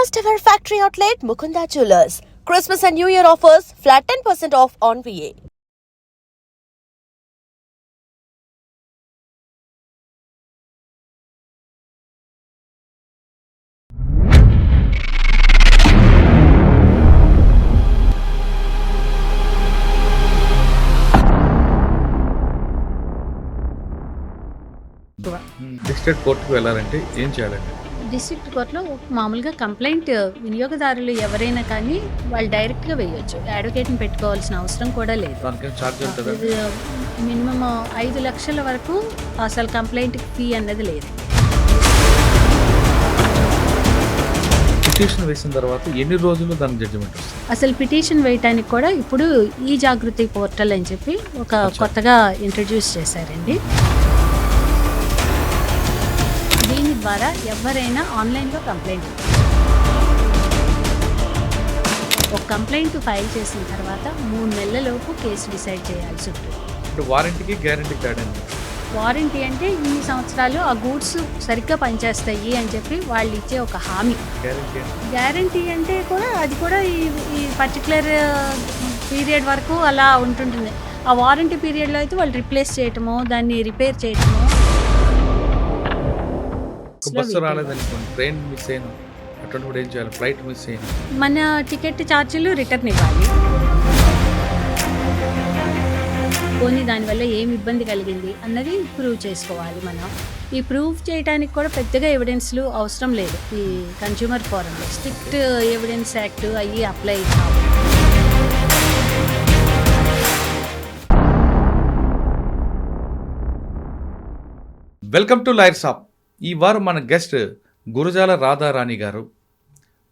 First ever factory outlet Mukunda Jewelers. Christmas and New Year offers flat 10% off on VA. District కోర్టుకు వెళ్ళాలంటే ఏం చేయాలండి? District కోర్టులో మామూలుగా కంప్లైంట్ వినియోగదారులు ఎవరైనా కానీ వాళ్ళు డైరెక్ట్గా వేయొచ్చు. అడ్వకేట్ని పెట్టుకోవాల్సిన అవసరం కూడా లేదు. దానికి ఛార్జ్ ఉంటుందా? మినిమం 5 లక్షల వరకు అసలు కంప్లైంట్ ఫీ అన్నది లేదు. పిటిషన్ వేసిన తర్వాత ఎన్ని రోజులు దానికి జడ్జిమెంట్ వస్తుంది? అసలు పిటిషన్ వేయటానికి కూడా ఇప్పుడు ఈ జాగృతి పోర్టల్ అని చెప్పి ఒక కొత్తగా ఇంట్రడ్యూస్ చేశారండి. దీని ద్వారా ఎవరైనా ఆన్లైన్లో కంప్లైంట్ ఒక కంప్లైంట్ ఫైల్ చేసిన తర్వాత 3 నెలలలోపు కేసు డిసైడ్ చేయాల్సి ఉంటుంది. ఇప్పుడు వారంటీకి గ్యారంటీ తేడా? వారంటీ అంటే ఇన్ని సంవత్సరాలు ఆ గూడ్స్ సరిగ్గా పనిచేస్తాయి అని చెప్పి వాళ్ళు ఇచ్చే ఒక హామీ. గ్యారంటీ అంటే కూడా అది కూడా ఈ పర్టికులర్ పీరియడ్ వరకు అలా ఉంటుంటుంది. ఆ వారంటీ పీరియడ్లో అయితే వాళ్ళు రిప్లేస్ చేయటమో దాన్ని రిపేర్ చేయటమో. బస్సు రాలేదనుకోండి, ట్రైన్ మిస్ అయినా అటువంటి ఏం చేయాలి? ఫ్లైట్ మిస్ అయినా మన టికెట్ ఛార్జీలు రిటర్న్ ఇవ్వాలి. పోనీ దానివల్ల ఏం ఇబ్బంది కలిగింది అన్నది ప్రూవ్ చేసుకోవాలి. మనం ఈ ప్రూవ్ చేయడానికి కూడా పెద్దగా ఎవిడెన్స్లు అవసరం లేదు. ఈ కన్జ్యూమర్ ఫోరంలో స్ట్రిక్ట్ ఎవిడెన్స్ యాక్ట్ అయ్యి అప్లై కావాలి. Welcome to lawyer shop. ఈ వారం మన గెస్ట్ గురజాల రాధారాణి గారు,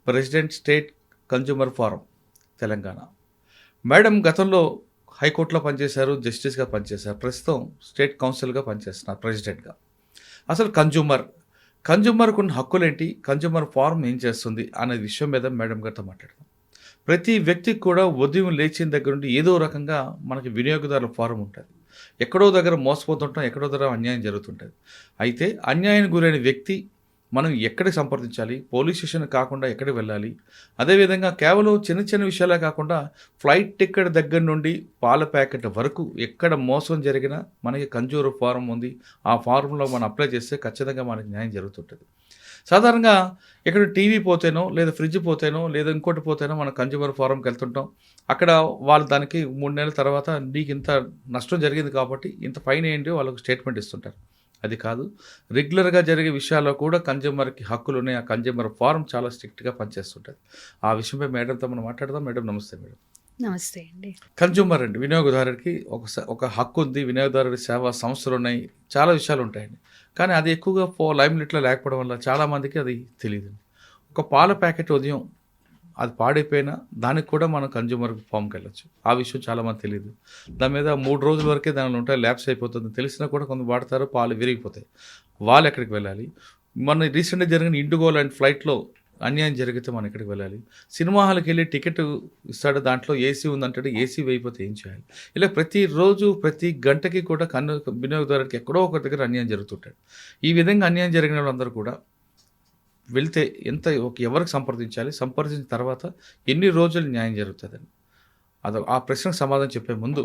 president state consumer forum Telangana. Madam గతంలో హైకోర్టులో పనిచేశారు, జస్టిస్గా పనిచేశారు, ప్రస్తుతం స్టేట్ కౌన్సిల్గా పనిచేస్తున్నారు ప్రెసిడెంట్గా. అసలు కన్జ్యూమర్కు ఉన్న హక్కులేంటి, కన్జ్యూమర్ ఫోరం ఏం చేస్తుంది అనే విషయం మీద మేడం గారితో మాట్లాడతాం. ప్రతి వ్యక్తికి కూడా ఉదయం లేచిన దగ్గర నుండి ఏదో రకంగా మనకి వినియోగదారుల ఫోరం ఉంటుంది. ఎక్కడో దగ్గర మోసపోతుంటాం, ఎక్కడో దగ్గర అన్యాయం జరుగుతుంటుంది. అయితే అన్యాయానికి గురైన వ్యక్తి మనం ఎక్కడికి సంప్రదించాలి, పోలీస్ స్టేషన్ కాకుండా ఎక్కడికి వెళ్ళాలి, అదేవిధంగా కేవలం చిన్న చిన్న విషయాలే కాకుండా ఫ్లైట్ టికెట్ దగ్గర నుండి పాల ప్యాకెట్ వరకు ఎక్కడ మోసం జరిగినా మనకి కన్జ్యూమర్ ఫోరం ఉంది. ఆ ఫారంలో మనం అప్లై చేస్తే ఖచ్చితంగా మనకి న్యాయం జరుగుతుంటుంది. సాధారణంగా ఇక్కడ టీవీ పోతేనో లేదా ఫ్రిడ్జ్ పోతేనో లేదా ఇంకోటి పోతేనో మనం కన్జ్యూమర్ ఫోరంకి వెళ్తుంటాం. అక్కడ వాళ్ళు దానికి 3 నెలల తర్వాత నీకు ఇంత నష్టం జరిగింది కాబట్టి ఇంత ఫైన్ ఏంటి వాళ్ళకు స్టేట్మెంట్ ఇస్తుంటారు. అది కాదు, రెగ్యులర్గా జరిగే విషయాల్లో కూడా కన్జ్యూమర్కి హక్కులు ఉన్నాయి. ఆ కన్జ్యూమర్ ఫోరం చాలా స్ట్రిక్ట్గా పనిచేస్తుంటుంది. ఆ విషయంపై మేడంతో మనం మాట్లాడదాం. మేడం నమస్తే. మేడం నమస్తే అండి. కన్జ్యూమర్ అండి, వినియోగదారుడికి ఒక హక్కు ఉంది, వినియోగదారుడి సేవా సంస్థలు ఉన్నాయి, చాలా విషయాలు ఉంటాయండి. కానీ అది ఎక్కువగా లైమ్లైట్లో లేకపోవడం వల్ల చాలామందికి అది తెలియదు. ఒక పాల ప్యాకెట్ ఉదయం అది పాడైపోయినా దానికి కూడా మనం కన్జ్యూమర్ ఫామ్కి వెళ్ళచ్చు. ఆ విషయం చాలామంది తెలియదు. దాని మీద 3 రోజుల వరకే దానిలో ఉంటాయి, ల్యాప్స్ అయిపోతుంది. తెలిసినా కూడా కొంత వాడతారు, పాలు విరిగిపోతాయి. వాళ్ళు ఎక్కడికి వెళ్ళాలి? మన రీసెంట్గా జరిగిన ఇండిగో లాంటి ఫ్లైట్లో అన్యాయం జరిగితే మనం ఎక్కడికి వెళ్ళాలి? సినిమా హాల్కి వెళ్ళి టికెట్ ఇస్తాడు, దాంట్లో ఏసీ ఉందంటాడు, ఏసీ వేయిపోతే ఏం చేయాలి? ఇలా ప్రతిరోజు ప్రతి గంటకి కూడా వినియోగదారుడికి ఎక్కడో ఒక దగ్గర అన్యాయం జరుగుతుంటాడు. ఈ విధంగా అన్యాయం జరిగిన వాళ్ళందరూ కూడా వెళ్తే ఎవరికి సంప్రదించాలి, సంప్రదించిన తర్వాత ఎన్ని రోజులు న్యాయం జరుగుతుందని ఆ ప్రశ్నకు సమాధానం చెప్పే ముందు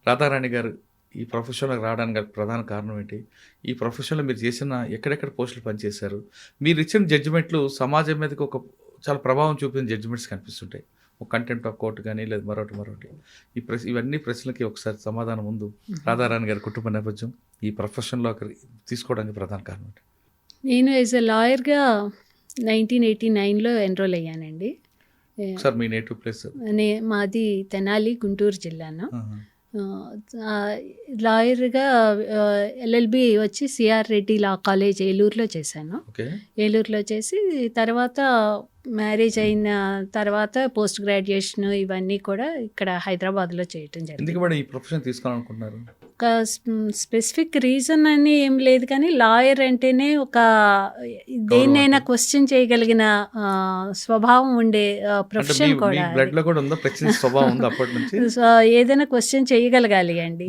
రాధారాణి గారు ఈ ప్రొఫెషన్లోకి రావడానికి ప్రధాన కారణం ఏంటి? ఈ ప్రొఫెషన్లో మీరు చేసిన ఎక్కడెక్కడ పోస్టులు పనిచేశారు? మీరు ఇచ్చిన జడ్జిమెంట్లు సమాజం మీదకి ఒక చాలా ప్రభావం చూపిన జడ్జిమెంట్స్ కనిపిస్తుంటాయి. ఒక కంటెంప్ట్ ఆఫ్ కోర్టు కానీ లేదా మరొకటి. ఇవన్నీ ప్రశ్నలకి ఒకసారి సమాధానం ముందు రాధారాణి గారి కుటుంబ నేపథ్యం ఈ ప్రొఫెషన్లోకి తీసుకోవడానికి ప్రధాన కారణం ఏంటి? నేను యాజ్ ఎ లాయర్గా 1989లో ఎన్రోల్ అయ్యానండి. సార్ మీ నేటివ్ ప్లేస్? మాది తెనాలి, గుంటూరు జిల్లాను. లాయర్గా ఎల్ఎల్బి వచ్చి సిఆర్ రెడ్డి లా కాలేజ్ ఏలూరులో చేశాను. ఏలూరులో చేసి తర్వాత మ్యారేజ్ అయిన తర్వాత పోస్ట్ గ్రాడ్యుయేషన్ ఇవన్నీ కూడా ఇక్కడ హైదరాబాద్లో చేయటం జరిగింది. ఎందుకు మేడం ఈ ప్రొఫెషన్ తీసుకోవాలనుకుంటున్నారు? ఒక స్పెసిఫిక్ రీజన్ అని ఏం లేదు, కానీ లాయర్ అంటేనే ఒక దేన్నైనా క్వశ్చన్ చేయగలిగిన స్వభావం ఉండే ప్రొఫెషన్ కూడా. బ్లడ్ లో కూడా ఉందా ప్రశ్నించే స్వభావం ఉందా అప్పటి నుంచి? సో ఏదైనా క్వశ్చన్ చేయగలగాలి అండి,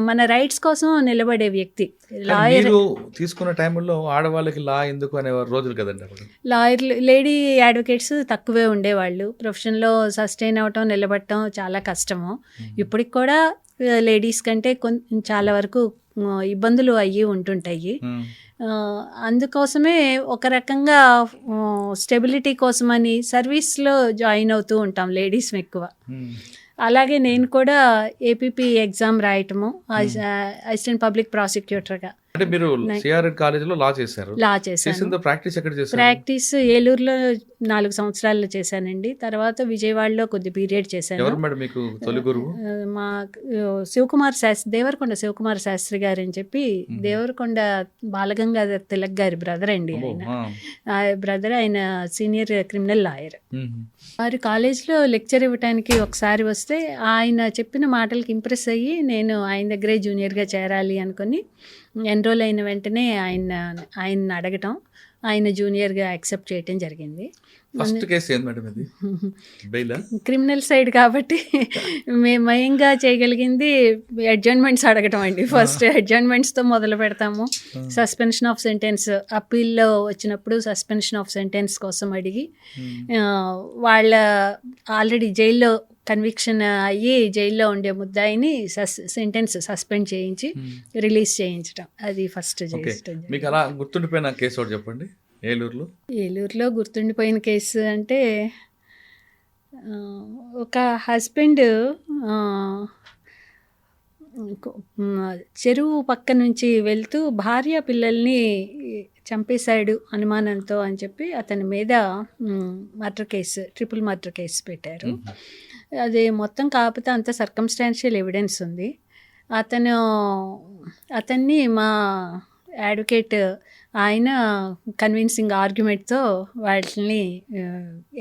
మన రైట్స్ కోసం నిలబడే వ్యక్తి లాయర్. మీరు తీసుకున్న టైంలో ఆడవాళ్ళకి లా ఎందుకు అనే రోజులు కదండి అప్పుడు. లాయర్లు, లేడీ అడ్వకేట్స్ తక్కువే ఉండేవాళ్ళు. ప్రొఫెషన్లో సస్టైన్ అవ్వటం, నిలబడటం చాలా కష్టము. ఇప్పటికి కూడా లేడీస్ కంటే చాలా వరకు ఇబ్బందులు అయ్యి ఉంటుంటాయి. అందుకోసమే ఒక రకంగా స్టెబిలిటీ కోసమని సర్వీస్లో జాయిన్ అవుతూ ఉంటాం లేడీస్ ఎక్కువ. అలాగే నేను కూడా ఏపీపీ ఎగ్జామ్ రాయటము, అసిస్టెంట్ పబ్లిక్ ప్రాసిక్యూటర్గా. అంటే మీరు సిఆర్ఎన్ కాలేజీలో లా చేశారు? లా చేశాను. ప్రాక్టీస్ ఎక్కడ చేశారు? ప్రాక్టీస్ ఏలూరులో 4 సంవత్సరాలు చేశానండి. తర్వాత విజయవాడలో కొద్ది పీరియడ్ చేశాను. ఎవరు మేడం మీకు తొలి గురువు? మా శివకుమార్ శాస్త్రి, దేవరకొండ శివకుమార్ శాస్త్రి గారు అని చెప్పి, దేవరకొండ బాలగంగాధర్ తిలక్ గారి బ్రదర్ అండి బ్రదర్. ఆయన సీనియర్ క్రిమినల్ లాయర్. వారు కాలేజ్లో లెక్చర్ ఇవ్వడానికి ఒకసారి వస్తే ఆయన చెప్పిన మాటలకి ఇంప్రెస్ అయ్యి నేను ఆయన దగ్గరే జూనియర్గా చేరాలి అనుకుని ఎన్రోల్ అయిన వెంటనే ఆయన అడగటం, ఆయన జూనియర్గా యాక్సెప్ట్ చేయటం జరిగింది. ఫస్ట్ కేసు ఏంది మేడం ఇది? బెయిలా? క్రిమినల్ సైడ్ కాబట్టి మేము మయంగా చేయగలిగింది అడ్జర్న్మెంట్స్ అడగటం అండి. ఫస్ట్ అడ్జర్న్మెంట్స్తో మొదలు పెడతాము. సస్పెన్షన్ ఆఫ్ సెంటెన్స్ అప్పీల్లో వచ్చినప్పుడు సస్పెన్షన్ ఆఫ్ సెంటెన్స్ కోసం అడిగి, వాళ్ళ ఆల్రెడీ జైల్లో కన్విక్షన్ అయ్యి జైల్లో ఉండే ముద్దాయిని సెంటెన్స్ సస్పెండ్ చేయించి రిలీజ్ చేయించడం, అది ఫస్ట్ చేయించడం. మీకు అలా గుర్తుండిపోయిన కేసు ఒకటి చెప్పండి. ఏలూరులో గుర్తుండిపోయిన కేసు అంటే, ఒక హస్బెండ్ చెరువు పక్క నుంచి వెళ్తూ భార్య పిల్లల్ని చంపేశాడు అనుమానంతో అని చెప్పి అతని మీద ట్రిపుల్ మర్డర్ కేసు పెట్టారు. అది మొత్తం కాకపోతే అంత సర్కమ్స్టాన్షియల్ ఎవిడెన్స్ ఉంది. అతన్ని మా అడ్వకేట్ ఆయన కన్విన్సింగ్ ఆర్గ్యుమెంట్తో వాటిని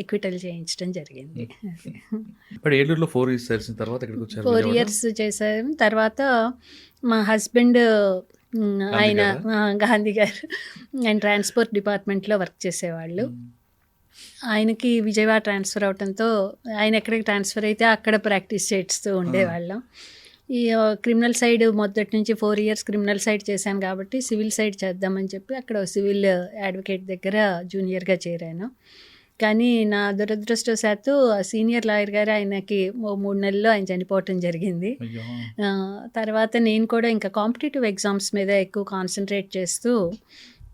ఎక్విటల్ చేయించడం జరిగింది. ఏలూరులో 4 years చేసిన తర్వాత 4 years చేశారు. తర్వాత మా హస్బెండ్ ఆయన గాంధీ గారు, ఆయన ట్రాన్స్పోర్ట్ డిపార్ట్మెంట్లో వర్క్ చేసేవాళ్ళు. ఆయనకి విజయవాడ ట్రాన్స్ఫర్ అవడంతో ఆయన ఎక్కడికి ట్రాన్స్ఫర్ అయితే అక్కడ ప్రాక్టీస్ చేస్తూ ఉండేవాళ్ళం. ఈ క్రిమినల్ సైడ్ మొదటి నుంచి 4 years క్రిమినల్ సైడ్ చేశాను కాబట్టి సివిల్ సైడ్ చేద్దామని చెప్పి అక్కడ సివిల్ అడ్వకేట్ దగ్గర జూనియర్గా చేరాను. కానీ నా దురదృష్టవశాత్తు సీనియర్ లాయర్ గారు ఆయనకి 3 నెలల్లో ఆయన చనిపోవటం జరిగింది. తర్వాత నేను కూడా ఇంకా కాంపిటేటివ్ ఎగ్జామ్స్ మీద ఎక్కువ కాన్సన్ట్రేట్ చేస్తూ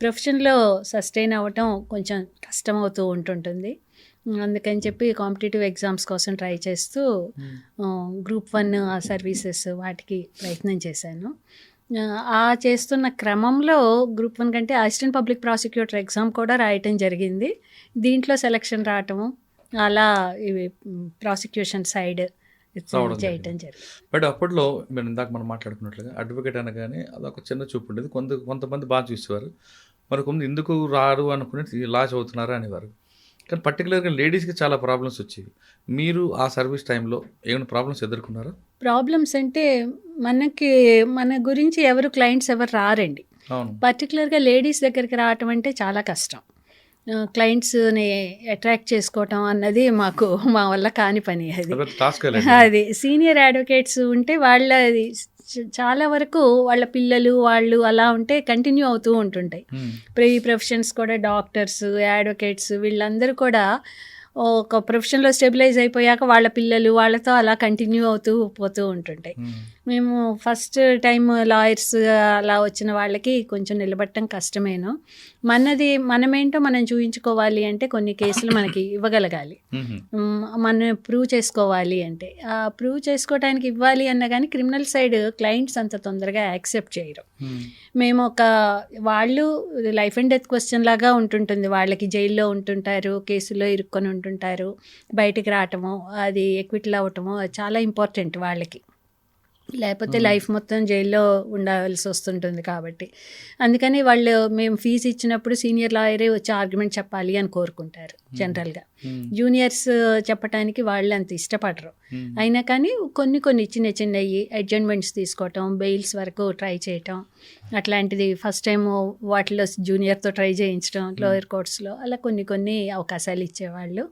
ప్రొఫెషన్లో సస్టైన్ అవ్వటం కొంచెం కష్టమవుతూ ఉంటుంటుంది. అందుకని చెప్పి కాంపిటేటివ్ ఎగ్జామ్స్ కోసం ట్రై చేస్తూ గ్రూప్ 1 ఆ సర్వీసెస్ వాటికి ప్రయత్నం చేశాను. ఆ చేస్తున్న క్రమంలో గ్రూప్ 1 కంటే అసిస్టెంట్ పబ్లిక్ ప్రాసిక్యూటర్ ఎగ్జామ్ కూడా రాయటం జరిగింది. దీంట్లో సెలక్షన్ రావటము, అలా ఇవి ప్రాసిక్యూషన్ సైడ్ చేయటం జరిగింది. బట్ అప్పట్లో మీరు ఇందాక మనం మాట్లాడుకున్నట్లుగా అడ్వకేట్ అనగానే అదొక చిన్న చూపు ఉండేది. కొంతమంది బాగా చూసేవారు, మరికొంత ఎందుకు రారు అనుకుని లా చదువుతున్నారు అనేవారు. కానీ పర్టికులర్గా లేడీస్కి చాలా ప్రాబ్లమ్స్ వచ్చేవి. మీరు ఆ సర్వీస్ టైంలో ఏమైనా ప్రాబ్లమ్స్ ఎదుర్కొన్నారా? ప్రాబ్లమ్స్ అంటే మన గురించి క్లయింట్స్ ఎవరు రారండి. పర్టికులర్గా లేడీస్ దగ్గరికి రావటం అంటే చాలా కష్టం. క్లయింట్స్ని అట్రాక్ట్ చేసుకోవటం అన్నది మా వల్ల కాని పని. అది సీనియర్ అడ్వకేట్స్ ఉంటే వాళ్ళది చాలా వరకు వాళ్ళ పిల్లలు వాళ్ళు అలా ఉంటే కంటిన్యూ అవుతూ ఉంటుంటాయి. ఈ ప్రొఫెషన్స్ కూడా డాక్టర్స్, అడ్వకేట్స్ వీళ్ళందరూ కూడా ఒక ప్రొఫెషన్లో స్టెబిలైజ్ అయిపోయాక వాళ్ళ పిల్లలు వాళ్ళతో అలా కంటిన్యూ అవుతూ పోతూ ఉంటుంటాయి. మేము ఫస్ట్ టైం లాయర్స్ అలా వచ్చిన వాళ్ళకి కొంచెం నిలబడటం కష్టమేను. మనమేంటో మనం చూపించుకోవాలి అంటే కొన్ని కేసులు మనకి ఇవ్వగలగాలి, మనం ప్రూవ్ చేసుకోవాలి అంటే. ఆ ప్రూవ్ చేసుకోవడానికి ఇవ్వాలి అన్న కానీ క్రిమినల్ సైడ్ క్లయింట్స్ అంత తొందరగా యాక్సెప్ట్ చేయరు. మేము వాళ్ళు లైఫ్ అండ్ డెత్ క్వశ్చన్ లాగా ఉంటుంటుంది. వాళ్ళకి జైల్లో ఉంటుంటారు, కేసులో ఇరుక్కొని ఉంటుంటారు, బయటికి రావటము, అది ఎక్విటల్ అవ్వటము చాలా ఇంపార్టెంట్ వాళ్ళకి. లేకపోతే లైఫ్ మొత్తం జైల్లో ఉండాల్సి వస్తుంటుంది కాబట్టి. అందుకని మేము ఫీజు ఇచ్చినప్పుడు సీనియర్ లాయరే వచ్చి ఆర్గ్యుమెంట్ చెప్పాలి అని కోరుకుంటారు జనరల్గా. జూనియర్స్ చెప్పడానికి వాళ్ళు అంత ఇష్టపడరు. అయినా కానీ కొన్ని చిన్నవి అడ్జస్ట్మెంట్స్ తీసుకోవటం, బెయిల్స్ వరకు ట్రై చేయటం, అట్లాంటిది ఫస్ట్ టైం వాటిలో జూనియర్తో ట్రై చేయించడం లోయర్ కోర్ట్స్లో, అలా కొన్ని అవకాశాలు ఇచ్చేవాళ్ళు.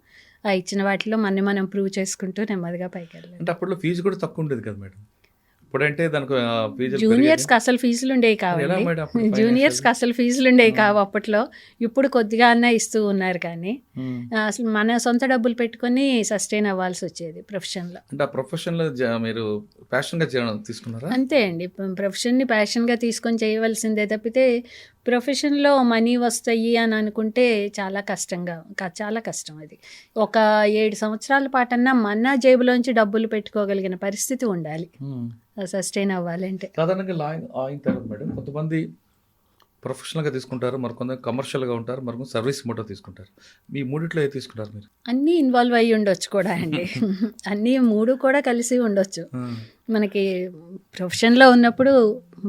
ఆ ఇచ్చిన వాటిలో మనం ప్రూవ్ చేసుకుంటూ నెమ్మదిగా పైకి వెళ్ళాలి. అంటే అప్పట్లో ఫీజు కూడా తక్కువ ఉండేది కదా మేడం. ఇప్పుడంటే దానికి జూనియర్స్కి అసలు ఫీజులు ఉండేవి కావండి. జూనియర్స్కి అసలు ఫీజులు ఉండేవి కావు అప్పట్లో. ఇప్పుడు కొద్దిగా అన్నా ఇస్తూ ఉన్నారు కానీ అసలు మన సొంత డబ్బులు పెట్టుకొని సస్టైన్ అవ్వాల్సి వచ్చేది ప్రొఫెషన్లో. అంటే ఆ ప్రొఫెషన్లో మీరు ప్యాషన్గా తీసుకున్నారా? అంతే అండి, ప్రొఫెషన్ని ప్యాషన్గా తీసుకొని చేయవలసిందే తప్పితే ప్రొఫెషన్లో మనీ వస్తాయి అని అనుకుంటే చాలా కష్టం అది. ఒక 7 సంవత్సరాల పాటన్నా మన జేబులోంచి డబ్బులు పెట్టుకోగలిగిన పరిస్థితి ఉండాలి సస్టైన్ అవ్వాలంటే. సాధారణంగా లా అయిన తర్వాత మేడం కొంతమంది ప్రొఫెషనల్గా తీసుకుంటారు, మరికొంత కమర్షియల్గా ఉంటారు, మరికొంత సర్వీస్ మోటో తీసుకుంటారు. మీ మూడిట్లో ఏది తీసుకుంటారు మీరు? అన్నీ ఇన్వాల్వ్ అయ్యి ఉండొచ్చు కూడా అండి. అన్నీ 3 కూడా కలిసి ఉండొచ్చు. మనకి ప్రొఫెషన్లో ఉన్నప్పుడు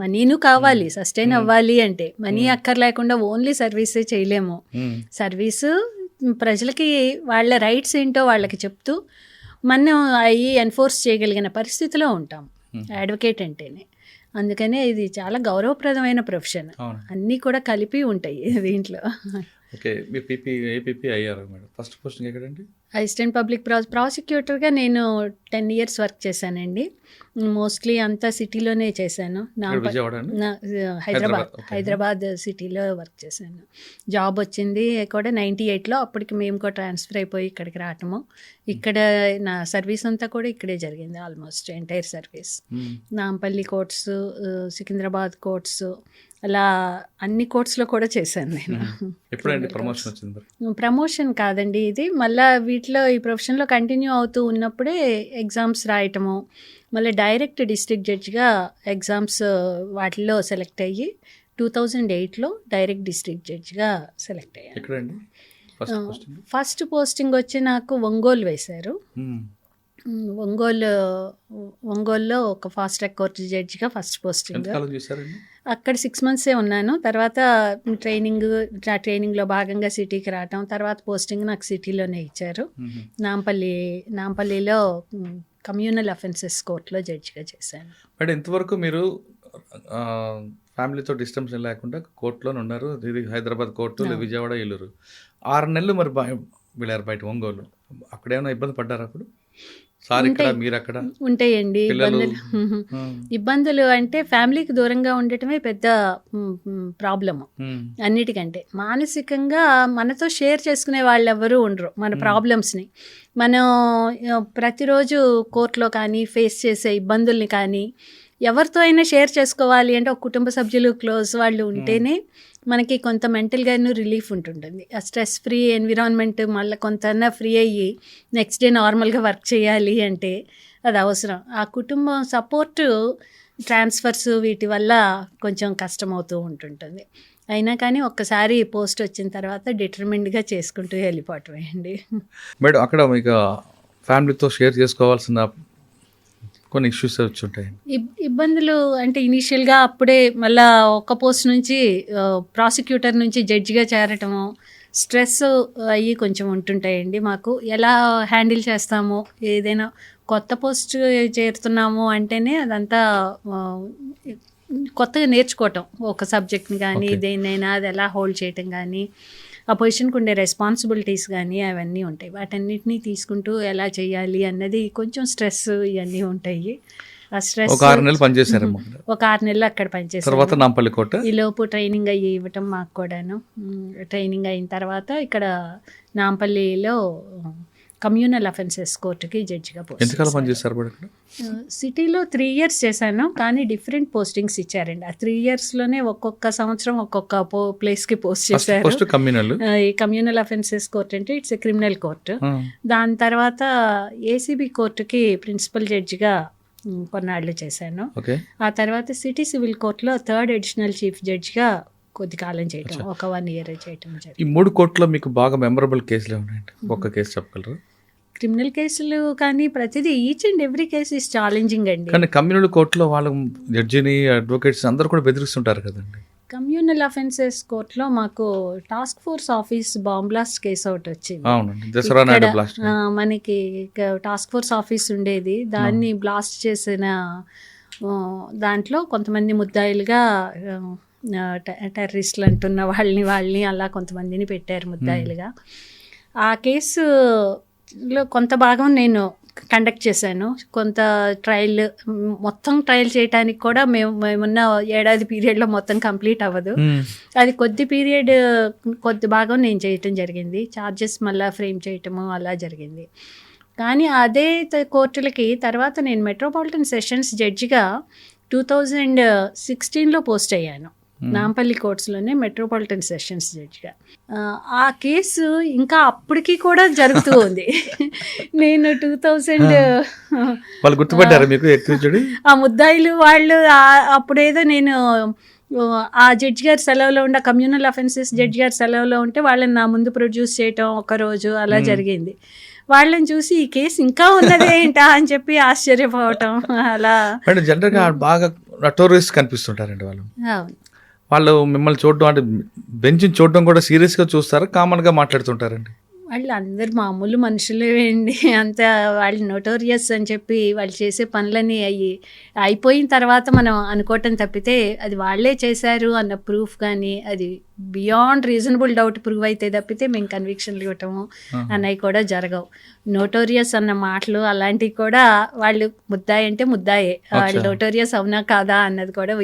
మనీను కావాలి, సస్టైన్ అవ్వాలి అంటే. మనీ అక్కర్లేకుండా ఓన్లీ సర్వీసే చేయలేము. సర్వీసు ప్రజలకి వాళ్ళ రైట్స్ ఏంటో వాళ్ళకి చెప్తూ మనం అవి ఎన్ఫోర్స్ చేయగలిగిన పరిస్థితిలో ఉంటాం అడ్వకేట్ అంటేనే. అందుకనే ఇది చాలా గౌరవప్రదమైన ప్రొఫెషన్. అన్నీ కూడా కలిపి ఉంటాయి దీంట్లో. ఓకే, మీరు ఏపీపీ అయ్యారు మేడం. ఫస్ట్ పోస్టింగ్ ఎక్కడండి? అసిస్టెంట్ పబ్లిక్ ప్రాసిక్యూటర్గా నేను 10 years వర్క్ చేశానండి. మోస్ట్లీ అంతా సిటీలోనే చేశాను. హైదరాబాద్ సిటీలో వర్క్ చేశాను. జాబ్ వచ్చింది కూడా 98లో. అప్పటికి మేము కూడా ట్రాన్స్ఫర్ అయిపోయి ఇక్కడికి రావటము. ఇక్కడ నా సర్వీస్ అంతా కూడా ఇక్కడే జరిగింది, almost entire service. Nampally courts, Secunderabad courts, అలా అన్ని కోర్ట్స్లో కూడా చేశాను నేను. ఎప్పుడండి ప్రమోషన్ వచ్చింది? ప్రమోషన్ కాదండి, ఇది మళ్ళీ వీటిలో ఈ ప్రొఫెషన్లో కంటిన్యూ అవుతూ ఉన్నప్పుడే ఎగ్జామ్స్ రాయటము, మళ్ళీ డైరెక్ట్ డిస్ట్రిక్ట్ జడ్జిగా ఎగ్జామ్స్ వాటిల్లో సెలెక్ట్ అయ్యి 2008లో డైరెక్ట్ డిస్ట్రిక్ట్ జడ్జిగా సెలెక్ట్ అయ్యాను. ఫస్ట్ పోస్టింగ్ వచ్చి నాకు ఒంగోలు వేశారు. ఒంగోలులో ఒక ఫాస్ట్ ట్రాక్ కోర్టు జడ్జిగా ఫస్ట్ పోస్టింగ్. అక్కడ 6 months ఉన్నాను. తర్వాత ట్రైనింగ్లో భాగంగా సిటీకి రావటం, తర్వాత పోస్టింగ్ నాకు సిటీలోనే ఇచ్చారు. నాంపల్లిలో కమ్యూనల్ అఫెన్సెస్ కోర్టులో జడ్జిగా చేశాను. మేడం, ఇంతవరకు మీరు ఫ్యామిలీతో డిస్టర్బెన్స్ లేకుండా కోర్టులోనే ఉన్నారు. ఇది హైదరాబాద్ కోర్టు, విజయవాడ, ఏలూరు. 6 నెలలు మరి వెళ్ళారు బయట ఒంగోలు. అక్కడ ఏమైనా ఇబ్బంది పడ్డారు అప్పుడు? ఉంటాయండి ఇబ్బందులు. అంటే ఫ్యామిలీకి దూరంగా ఉండటమే పెద్ద ప్రాబ్లము అన్నిటికంటే. మానసికంగా మనతో షేర్ చేసుకునే వాళ్ళు ఎవరు ఉండరు మన ప్రాబ్లమ్స్ని. మనం ప్రతిరోజు కోర్టులో కానీ ఫేస్ చేసే ఇబ్బందుల్ని కానీ ఎవరితో అయినా షేర్ చేసుకోవాలి అంటే ఒక కుటుంబ సభ్యులు, క్లోజ్ వాళ్ళు ఉంటేనే మనకి కొంత మెంటల్గాను రిలీఫ్ ఉంటుంటుంది. ఆ స్ట్రెస్ ఫ్రీ ఎన్విరాన్మెంట్ మళ్ళీ కొంత ఫ్రీ అయ్యి నెక్స్ట్ డే నార్మల్గా వర్క్ చేయాలి అంటే అది అవసరం. ఆ కుటుంబం సపోర్టు ట్రాన్స్ఫర్స్ వీటి వల్ల కొంచెం కష్టమవుతూ ఉంటుంటుంది. అయినా కానీ ఒక్కసారి పోస్ట్ వచ్చిన తర్వాత డిటర్మిన్డ్గా చేసుకుంటూ వెళ్ళిపోవటమే అండి. మేడం, అక్కడ మీకు ఫ్యామిలీతో షేర్ చేసుకోవాల్సిన కొన్ని ఇష్యూస్ వచ్చి ఉంటాయి, ఇబ్బందులు. అంటే ఇనీషియల్గా అప్పుడే మళ్ళీ ఒక పోస్ట్ నుంచి ప్రాసిక్యూటర్ నుంచి జడ్జిగా చేరటము, స్ట్రెస్ అయ్యి కొంచెం ఉంటుంటాయండి మాకు. ఎలా హ్యాండిల్ చేస్తాము, ఏదైనా కొత్త పోస్ట్ చేరుతున్నాము అంటేనే అదంతా కొత్తగా నేర్చుకోవటం. ఒక సబ్జెక్ట్ని కానీ దేన్నైనా అది ఎలా హోల్డ్ చేయటం కానీ, ఆ పొజిషన్కి ఉండే రెస్పాన్సిబిలిటీస్ కానీ అవన్నీ ఉంటాయి. వాటన్నిటినీ తీసుకుంటూ ఎలా చేయాలి అన్నది కొంచెం స్ట్రెస్ ఇవన్నీ ఉంటాయి. ఆ స్ట్రెస్ ఒక 6 నెలలు పనిచేశారు. ఒక 6 నెలలు అక్కడ పనిచేశారు. తర్వాత నాంపల్లి కోట ఈ లోపు ట్రైనింగ్ అయ్యి ఇవ్వటం మాకు కూడాను. ట్రైనింగ్ అయిన తర్వాత ఇక్కడ నాంపల్లిలో కమ్యూనల్ అఫెన్సెస్ కోర్టుకి జడ్జిగా సిటీలో 3 years చేశాను. కానీ డిఫరెంట్ పోస్టింగ్స్ ఇచ్చారండి. ఆ 3 yearsలోనే ఒక్కొక్క సంవత్సరం ఒక్కొక్క ప్లేస్కి పోస్ట్ చేశారు. ఈ కమ్యూనల్ అఫెన్సెస్ కోర్ట్ అంటే ఇట్స్ ఎ క్రిమినల్ కోర్టు. దాని తర్వాత ఏసీబీ కోర్టుకి ప్రిన్సిపల్ జడ్జిగా కొన్నాళ్ళు చేశాను. ఆ తర్వాత సిటీ సివిల్ కోర్టులో 3rd అడిషనల్ చీఫ్ జడ్జిగా కొద్ది కాలం చేయటం, ఒక 1 year చేయటం. ఈ 3 కోర్టులో మీకు బాగా మెమరబుల్ కేసులు ఉన్నాయండి, ఒక్క కేసు చెప్పగలరు? క్రిమినల్ కేసులు కానీ ప్రతిదీ each and every case is challenging అండి. కానీ కమ్యూనల్ కోర్టులో వాళ్ళ జడ్జిని అడ్వకేట్స్ అందరూ కూడా బెదిరిస్తుంటారు కదండి. కమ్యూనల్ అఫెన్సెస్ కోర్టులో మాకు task force office bomb blast case ఒకటి వచ్చింది. అవునండి, దసరా నాయుడు బ్లాస్ట్. మనకి టాస్క్ ఫోర్స్ ఆఫీస్ ఉండేది, దాన్ని బ్లాస్ట్ చేసిన దాంట్లో కొంతమంది ముద్దాయిలుగా టెర్రరిస్టులు అంటున్న వాళ్ళని అలా కొంతమందిని పెట్టారు ముద్దాయిలుగా. ఆ కేసులో కొంత భాగం నేను కండక్ట్ చేశాను. కొంత మొత్తం ట్రయల్ చేయడానికి కూడా మేమున్న ఏడాది పీరియడ్లో మొత్తం కంప్లీట్ అవ్వదు. అది కొద్ది భాగం నేను చేయటం జరిగింది. ఛార్జెస్ మళ్ళీ ఫ్రేమ్ చేయటము అలా జరిగింది. కానీ అదే కోర్టులకి తర్వాత నేను మెట్రోపాలిటన్ సెషన్స్ జడ్జిగా 2016లో పోస్ట్ అయ్యాను. నాంపల్లి కోర్ట్స్లోనే మెట్రోపాలిటన్ సెషన్స్ జడ్జిగా. ఆ కేసు ఇంకా అప్పటికి కూడా జరుగుతూ ఉంది. నేను 2000 వాళ్ళు గుర్తుపట్టారు మీకు? ఆ ముద్దాయిలు వాళ్ళు అప్పుడేదో నేను ఆ జడ్జి గారు సెలవులో ఉండే కమ్యూనల్ అఫెన్సెస్ జడ్జి గారు సెలవులో ఉంటే వాళ్ళని నా ముందు ప్రొడ్యూస్ చేయటం ఒకరోజు అలా జరిగింది. వాళ్ళని చూసి ఈ కేసు ఇంకా ఉన్నదే ఏంటా అని చెప్పి ఆశ్చర్యపోవటం అలా. జనరల్గా బాగా నటోరియస్ కనిపిస్తుంటారండి వాళ్ళు. అవును, వాళ్ళు మిమ్మల్ని చూడడం అంటే బెంచ్ని చూడడం కూడా సీరియస్గా చూస్తారా, కామన్గా మాట్లాడుతుంటారండి? వాళ్ళు అందరు మామూలు మనుషులే అండి. అంత వాళ్ళు నోటోరియస్ అని చెప్పి వాళ్ళు చేసే పనులన్నీ అయిపోయిన తర్వాత మనం అనుకోవటం తప్పితే అది వాళ్ళే చేశారు అన్న ప్రూఫ్ కానీ అది బియాండ్ రీజనబుల్ డౌట్ ప్రూవ్ అయితే తప్పితే మేము కన్విక్షన్లు ఇవ్వటము అన్నవి కూడా జరగవు. నోటోరియస్ అన్న మాటలు అలాంటివి కూడా వాళ్ళు ముద్దాయి అంటే ముద్దాయే, వాళ్ళు నోటోరియస్ అవునా కాదా అన్నది కూడా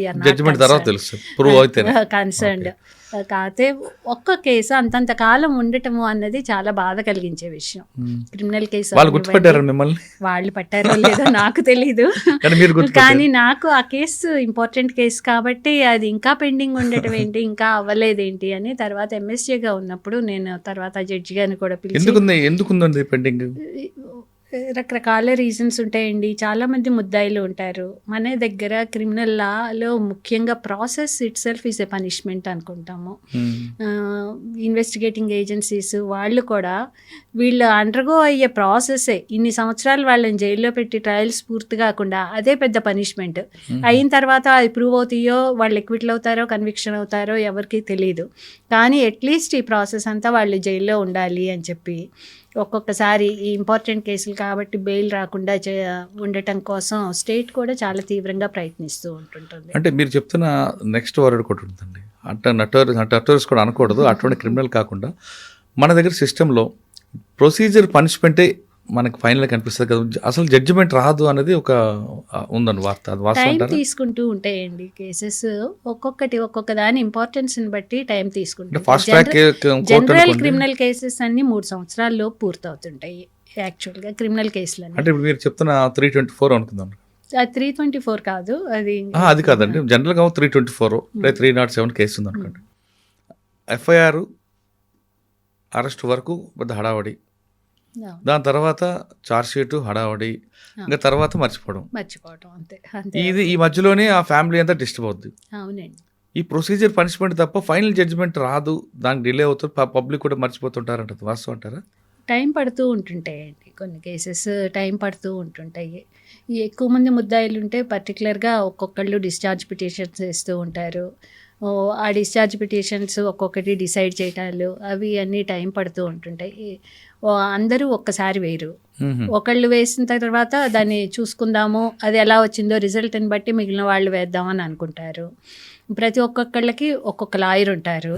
కన్సర్న్డ్. కాకపోతే ఒక్క కేసు అంతంత కాలం ఉండటము అన్నది చాలా బాధ కలిగించే విషయం. క్రిమినల్ కేసు వాళ్ళు పట్టారో లేదో నాకు తెలీదు, కానీ నాకు ఆ కేసు ఇంపార్టెంట్ కేసు కాబట్టి అది ఇంకా పెండింగ్ ఉండటం ఏంటి, ఇంకా అవ్వలేదేంటి అని తర్వాత ఎంఎస్జేగా ఉన్నప్పుడు నేను తర్వాత జడ్జి గారిని కూడా పిలిచి రకరకాల రీజన్స్ ఉంటాయండి. చాలామంది ముద్దాయిలు ఉంటారు మన దగ్గర. క్రిమినల్ లాలో ముఖ్యంగా process it self is a punishment అనుకుంటాము. ఇన్వెస్టిగేటింగ్ ఏజెన్సీస్ వాళ్ళు కూడా వీళ్ళు అండర్గో అయ్యే ప్రాసెస్సే ఇన్ని సంవత్సరాలు వాళ్ళని జైల్లో పెట్టి ట్రయల్స్ పూర్తి కాకుండా అదే పెద్ద పనిష్మెంట్. అయిన తర్వాత అది ప్రూవ్ అవుతాయో వాళ్ళు ఎక్విటల్ అవుతారో కన్విక్షన్ అవుతారో ఎవరికి తెలియదు. కానీ అట్లీస్ట్ ఈ ప్రాసెస్ అంతా వాళ్ళు జైల్లో ఉండాలి అని చెప్పి ఒక్కొక్కసారి ఈ ఇంపార్టెంట్ కేసులు కాబట్టి బెయిల్ రాకుండా ఉండటం కోసం స్టేట్ కూడా చాలా తీవ్రంగా ప్రయత్నిస్తూ ఉంటుంటుంది. అంటే మీరు చెప్తున్న నెక్స్ట్ వర్డ్ కూడా ఉంటుందండి, నటోరియస్ కూడా అనకూడదు, అటువంటి క్రిమినల్ కాకుండా మన దగ్గర సిస్టంలో ప్రొసీజర్ పనిష్మెంటే మనకు ఫైనల్ కనిపిస్తుంది కదా, అసలు జడ్జిమెంట్ రాదు అనేది ఒక ఉందని వార్త. టైం తీసుకుంటూ ఉంటాయండి కేసెస్, ఒక్కొక్క దాని ఇంపార్టెన్స్ని బట్టి టైం తీసుకుంటాం. జనరల్ క్రిమినల్ కేసెస్ అన్ని 3 సంవత్సరాల్లో పూర్తవుతుంటాయి యాక్చువల్గా క్రిమినల్ కేసులు. అంటే ఇప్పుడు మీరు చెప్తున్న 324 అనుకుందాం. 324 కాదు, అది కాదండి, జనరల్గా 324 లేదా 307 కేసు ఉంది అనుకోండి. ఎఫ్ఐఆర్ అరెస్ట్ వరకు పెద్ద హడావడి, దాని తర్వాత ఛార్జ్షీట్ హడావడి, ఇంకా తర్వాత మర్చిపోవడం అంతే. ఇది ఈ మధ్యలోనే ఆ ఫ్యామిలీ అంతా డిస్టర్బ్ అవుద్ది. అవునండి, ఈ ప్రొసీజర్ పనిష్మెంట్ తప్ప ఫైనల్ జడ్జిమెంట్ రాదు, దానికి డిలే అవుతుంది, పబ్లిక్ కూడా మర్చిపోతుంటారంట. వాస్తవం అంటారా? టైం పడుతూ ఉంటుంటాయండి కొన్ని కేసెస్, టైం పడుతూ ఉంటుంటాయి. ఎక్కువ మంది ముద్దాయిలు ఉంటే పర్టికులర్గా ఒక్కొక్కళ్ళు డిశ్చార్జ్ పిటిషన్స్ వేస్తూ ఉంటారు. ఆ డిశ్చార్జ్ పిటిషన్స్ ఒక్కొక్కటి డిసైడ్ చేయటాలు అవి అన్నీ టైం పడుతూ ఉంటుంటాయి. అందరూ ఒక్కసారి వేయరు, ఒకళ్ళు వేసిన తర్వాత దాన్ని చూసుకుందాము, అది ఎలా వచ్చిందో రిజల్ట్ని బట్టి మిగిలిన వాళ్ళు వేద్దామని అనుకుంటారు. ప్రతి ఒక్కొక్కళ్ళకి ఒక్కొక్క లాయర్ ఉంటారు.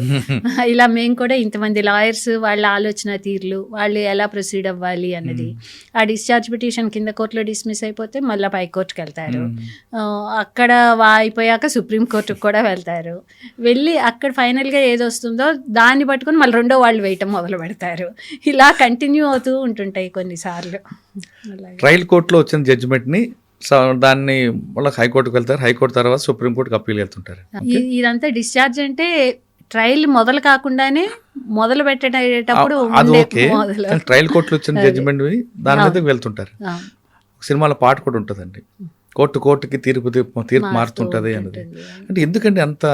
ఇలా మేము కూడా ఇంతమంది లాయర్స్, వాళ్ళ ఆలోచన తీరులు, వాళ్ళు ఎలా ప్రొసీడ్ అవ్వాలి అన్నది. ఆ డిశ్చార్జ్ పిటిషన్ కింద కోర్టులో డిస్మిస్ అయిపోతే మళ్ళీ పై కోర్టుకు వెళ్తారు, అక్కడ అయిపోయాక సుప్రీంకోర్టుకు కూడా వెళ్తారు. వెళ్ళి అక్కడ ఫైనల్గా ఏది వస్తుందో దాన్ని పట్టుకొని మళ్ళీ రెండో వాళ్ళు వేయటం మొదలు పెడతారు. ఇలా కంటిన్యూ అవుతూ ఉంటుంటాయి కొన్నిసార్లు. ట్రయల్ కోర్టులో వచ్చిన జడ్జిమెంట్ని దాన్ని మళ్ళీ హైకోర్టుకు వెళ్తారు, హైకోర్టు తర్వాత సుప్రీంకోర్టుకి అప్పీల్ వెళ్తుంటారు. ఇదంతా డిశ్చార్జ్ అంటే ట్రయల్ మొదలు కాకుండానే మొదలు పెట్టేటప్పుడు ట్రయల్ కోర్టులో వచ్చిన జడ్జిమెంట్ దాని మీద వెళ్తుంటారు. సినిమాలో పాట కూడా ఉంటుందండి, కోర్టుకి తీర్పు మారుతుంటది అన్నది. అంటే ఎందుకండి అంత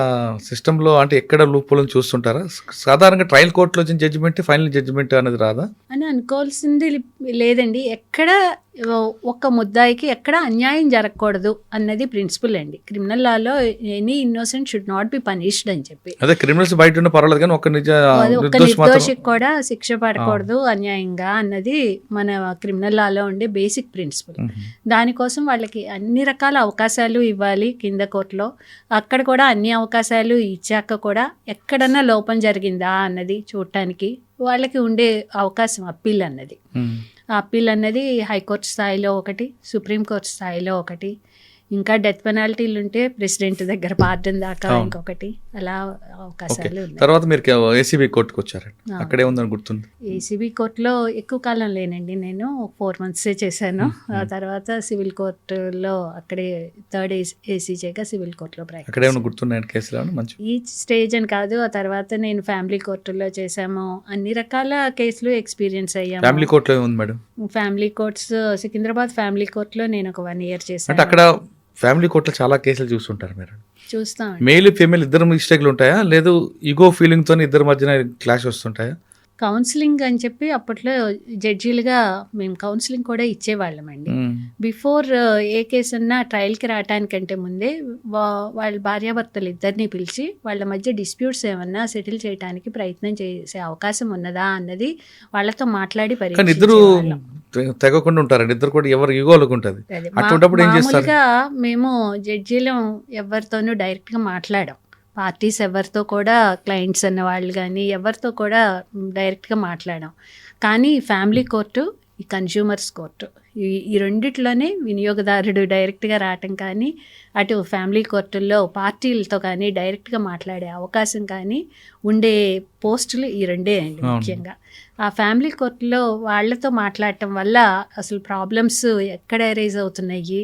సిస్టంలో, అంటే ఎక్కడ లూపులను చూస్తుంటారా? సాధారణంగా ట్రయల్ కోర్టులో వచ్చిన జడ్జిమెంట్ ఫైనల్ జడ్జిమెంట్ అనేది రాదా అని అనుకోవాల్సింది లేదండి. ఎక్కడ ఒక్క ముద్దాయికి ఎక్కడ అన్యాయం జరగకూడదు అన్నది ప్రిన్సిపల్ అండి. Criminal Lalo any innocent should not be punished అని చెప్పి. అదే క్రిమినల్స్ బయట ఉన్న పర్వాలేదు కానీ ఒక్క నిర్దోషికి కూడా శిక్ష పడకూడదు అన్యాయంగా అన్నది మన క్రిమినల్ లాలో ఉండే బేసిక్ ప్రిన్సిపల్. దానికోసం వాళ్ళకి అన్ని రకాల అవకాశాలు ఇవ్వాలి కింద కోర్టులో. అక్కడ కూడా అన్ని అవకాశాలు ఇచ్చాక కూడా ఎక్కడన్నా లోపం జరిగిందా అన్నది చూడటానికి వాళ్ళకి ఉండే అవకాశం అప్పీల్ అన్నది. ఆ అప్పీల్ అన్నది హైకోర్టు స్థాయిలో ఒకటి, సుప్రీంకోర్టు స్థాయిలో ఒకటి, ఇంకా డెత్ పెనాల్టీలు ఉంటే ప్రెసిడెంట్ దగ్గర పార్డన్ దాకా ఇంకొకటి, అలా అవకాశాలు ఉన్నాయి. తర్వాత మీరు ఏసీబీ కోర్టుకు వచ్చారు, అక్కడే ఉందని గుర్తుంది. ఏసీబీ కోర్టులో ఎక్కువ కాలం లేనండి, నేను 4 months చేశాను. ఆ తర్వాత సివిల్ కోర్టులో అక్కడే థర్డ్ ఏసీ చేయగా సివిల్ కోర్టులో ప్రాక్టీస్. అక్కడే గుర్తున్నాయండి కేసులు మంచి ఈ స్టేజ్ అని కాదు. ఆ తర్వాత నేను ఫ్యామిలీ కోర్టులో చేశాము. అన్ని రకాల కేసులు ఎక్స్పీరియన్స్ అయ్యాము. ఫ్యామిలీ కోర్టులో ఉంది madam? Family courts Secunderabad family కోర్టులో నేను ఒక 1 year చేశాను. అంటే అక్కడ ఫ్యామిలీ కోర్టులో చాలా కేసులు చూస్తుంటారు మీరు? చూస్తాం. మెయిల్ ఫీమేల్ ఇద్దరు మిస్టేక్లు ఉంటాయా, లేదు ఈగో ఫీలింగ్ తో ఇద్దరు మధ్యన క్లాష్ వస్తుంటాయా? కౌన్సిలింగ్ అని చెప్పి అప్పట్లో జడ్జీలుగా మేము కౌన్సిలింగ్ కూడా ఇచ్చేవాళ్ళమండి. బిఫోర్ ఏ కేసు అన్నా ట్రయల్కి రావటానికంటే ముందే వాళ్ళ భార్యాభర్తలు ఇద్దరిని పిలిచి వాళ్ళ మధ్య డిస్ప్యూట్స్ ఏమన్నా సెటిల్ చేయడానికి ప్రయత్నం చేసే అవకాశం ఉన్నదా అన్నది వాళ్ళతో మాట్లాడి పరీక్షించేవాళ్ళం. తెగకుండా ఉంటారండి ఇద్దరు కూడా, ఎవరు ఈగోలకు ఉంటుంది. అటువంటిప్పుడు ఏం చేస్తారు? మామూలుగా మేము జడ్జీలు ఎవరితోనూ డైరెక్ట్గా మాట్లాడాం. పార్టీస్ ఎవరితో కూడా, క్లయింట్స్ అన్న వాళ్ళు కానీ ఎవరితో కూడా డైరెక్ట్గా మాట్లాడాం. కానీ ఫ్యామిలీ కోర్టు, ఈ కన్జ్యూమర్స్ కోర్టు, ఈ రెండిట్లోనే వినియోగదారుడు డైరెక్ట్గా రావటం కానీ, అటు ఫ్యామిలీ కోర్టుల్లో పార్టీలతో కానీ డైరెక్ట్గా మాట్లాడే అవకాశం కానీ ఉండే పోస్టులు ఈ రెండే అండి ముఖ్యంగా. ఆ ఫ్యామిలీ కోర్టులో వాళ్ళతో మాట్లాడటం వల్ల అసలు ప్రాబ్లమ్స్ ఎక్కడ రైజ్ అవుతున్నాయి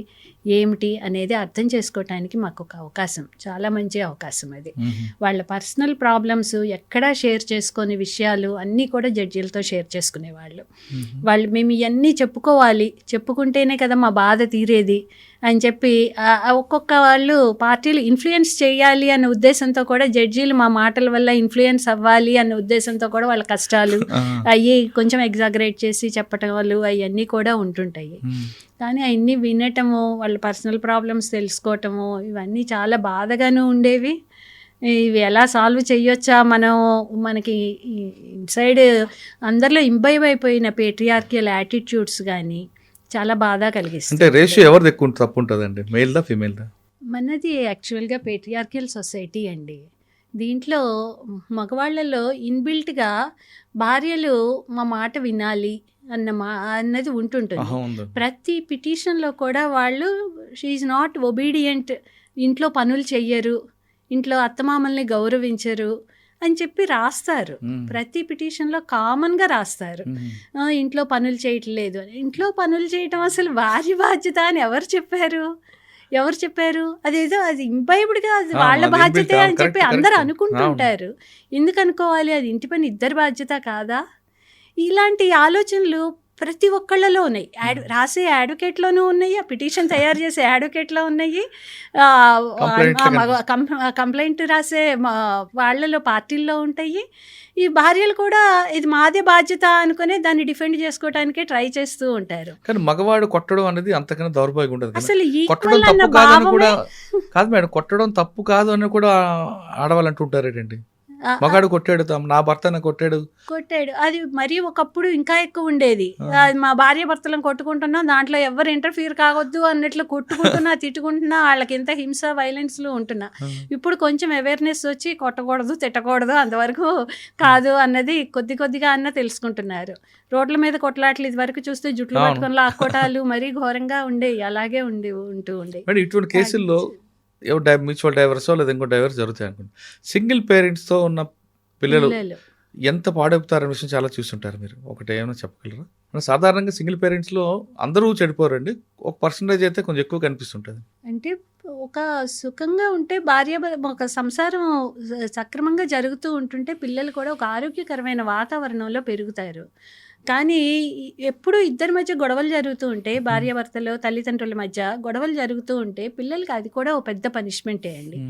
ఏమిటి అనేది అర్థం చేసుకోవటానికి మాకు ఒక అవకాశం, చాలా మంచి అవకాశం అది. వాళ్ళ పర్సనల్ ప్రాబ్లమ్స్ ఎక్కడా షేర్ చేసుకునే విషయాలు అన్నీ కూడా జడ్జీలతో షేర్ చేసుకునేవాళ్ళు. వాళ్ళు మేము ఇవన్నీ చెప్పుకోవాలి, చెప్పుకుంటేనే కదా మా బాధ తీరేది అని చెప్పి ఒక్కొక్క వాళ్ళు పార్టీలు ఇన్ఫ్లుయెన్స్ చేయాలి అనే ఉద్దేశంతో కూడా, జడ్జీలు మా మాటల వల్ల ఇన్ఫ్లుయెన్స్ అవ్వాలి అనే ఉద్దేశంతో కూడా వాళ్ళ కష్టాలు అవి కొంచెం ఎగ్జాగరేట్ చేసి చెప్పటం వాళ్ళు అవన్నీ కూడా ఉంటుంటాయి. కానీ అవన్నీ వినటము, వాళ్ళ పర్సనల్ ప్రాబ్లమ్స్ తెలుసుకోవటము ఇవన్నీ చాలా బాధగాను ఉండేవి. ఇవి ఎలా సాల్వ్ చేయొచ్చా, మనకి ఇన్సైడ్ అందరిలో ఇంబైబ్ అయిపోయిన పేట్రియార్కియల్ యాటిట్యూడ్స్ కానీ చాలా బాధ కలిగిస్తుంది. అంటే రేషియో ఎవరిది ఎక్కువ తప్పు ఉంటుందండి, మెయిల్దా ఫీమేల్దా? మనది యాక్చువల్గా పేట్రియార్కియల్ సొసైటీ అండి. దీంట్లో మగవాళ్ళలో ఇన్బిల్ట్గా భార్యలు మా మాట వినాలి అన్నది ఉంటుంటుంది. ప్రతి పిటిషన్లో కూడా వాళ్ళు షీఈ్ నాట్ ఒబీడియంట్, ఇంట్లో పనులు చెయ్యరు, ఇంట్లో అత్తమామల్ని గౌరవించరు అని చెప్పి రాస్తారు. ప్రతి పిటిషన్లో కామన్గా రాస్తారు, ఇంట్లో పనులు చేయట్లేదు అని. ఇంట్లో పనులు చేయటం అసలు భార్య బాధ్యత అని ఎవరు చెప్పారు? అదేదో అది ఇంపైబుడ్గా అది వాళ్ళ బాధ్యతే అని చెప్పి అందరూ అనుకుంటుంటారు. ఎందుకు అనుకోవాలి? అది ఇంటి పని ఇద్దరి బాధ్యత కాదా? ఇలాంటి ఆలోచనలు ప్రతి ఒక్కళ్ళలో ఉన్నాయి. రాసే అడ్వకేట్లోనూ ఉన్నాయి, ఆ పిటిషన్ తయారు చేసే అడ్వకేట్లో ఉన్నాయి, కంప్లైంట్ రాసే వాళ్ళలో పార్టీల్లో ఉంటాయి. ఈ భార్యలు కూడా ఇది మాదే బాధ్యత అనుకునే దాన్ని డిఫెండ్ చేసుకోవడానికే ట్రై చేస్తూ ఉంటారు. కానీ మగవాడు కొట్టడం అనేది అంతకన్నా దౌర్భాగ్యం ఉండదు. అసలు కొట్టడం తప్పు కాదని కూడా కాదు మేడం, కొట్టడం తప్పు కాదు అని కూడా ఆడవాళ్ళు అంటుంటారేంటి? మగాడు కొట్టాడు, నా భర్త కొట్టాడు. అది మరీ ఒకప్పుడు ఇంకా ఎక్కువ ఉండేది. మా భార్య భర్తలను కొట్టుకుంటున్నా, దాంట్లో ఎవరు ఇంటర్ఫియర్ కావద్దు అన్నట్లు కొట్టుకుంటున్నా తిట్టుకుంటున్నా, వాళ్ళకి ఎంత హింస వైలెన్స్లు ఉంటున్నా. ఇప్పుడు కొంచెం అవేర్నెస్ వచ్చి కొట్టకూడదు తిట్టకూడదు అంతవరకు కాదు అన్నది కొద్దిగా అన్న తెలుసుకుంటున్నారు. రోడ్ల మీద కొట్లాట్లు ఇది వరకు చూస్తే జుట్లు పట్టుకొని లాక్కోటాలు మరీ ఘోరంగా ఉండేవి, అలాగే ఉంటూ ఉండే. ఇటువంటి కేసుల్లో మ్యూచువల్ డైవర్సో లేదా ఇంకో డైవర్స్ జరుగుతాయి అనుకోండి, సింగిల్ పేరెంట్స్తో ఉన్న పిల్లలు ఎంత పాడవుతారనే విషయం చాలా చూస్తుంటారు. మీరు ఒకటి ఏమైనా చెప్పగలరా? సాధారణంగా సింగిల్ పేరెంట్స్లో అందరూ చెడిపోరండి, ఒక పర్సంటేజ్ అయితే కొంచెం ఎక్కువ కనిపిస్తుంటుంది. అంటే ఒక సుఖంగా ఉంటే ఒక సంసారం సక్రమంగా జరుగుతూ ఉంటుంటే పిల్లలు కూడా ఒక ఆరోగ్యకరమైన వాతావరణంలో పెరుగుతారు. కానీ ఎప్పుడు ఇద్దరి మధ్య గొడవలు జరుగుతూ ఉంటే, భార్యాభర్తలు, తల్లిదండ్రుల మధ్య గొడవలు జరుగుతూ ఉంటే పిల్లలకి అది కూడా ఒక పెద్ద పనిష్మెంటే అండి.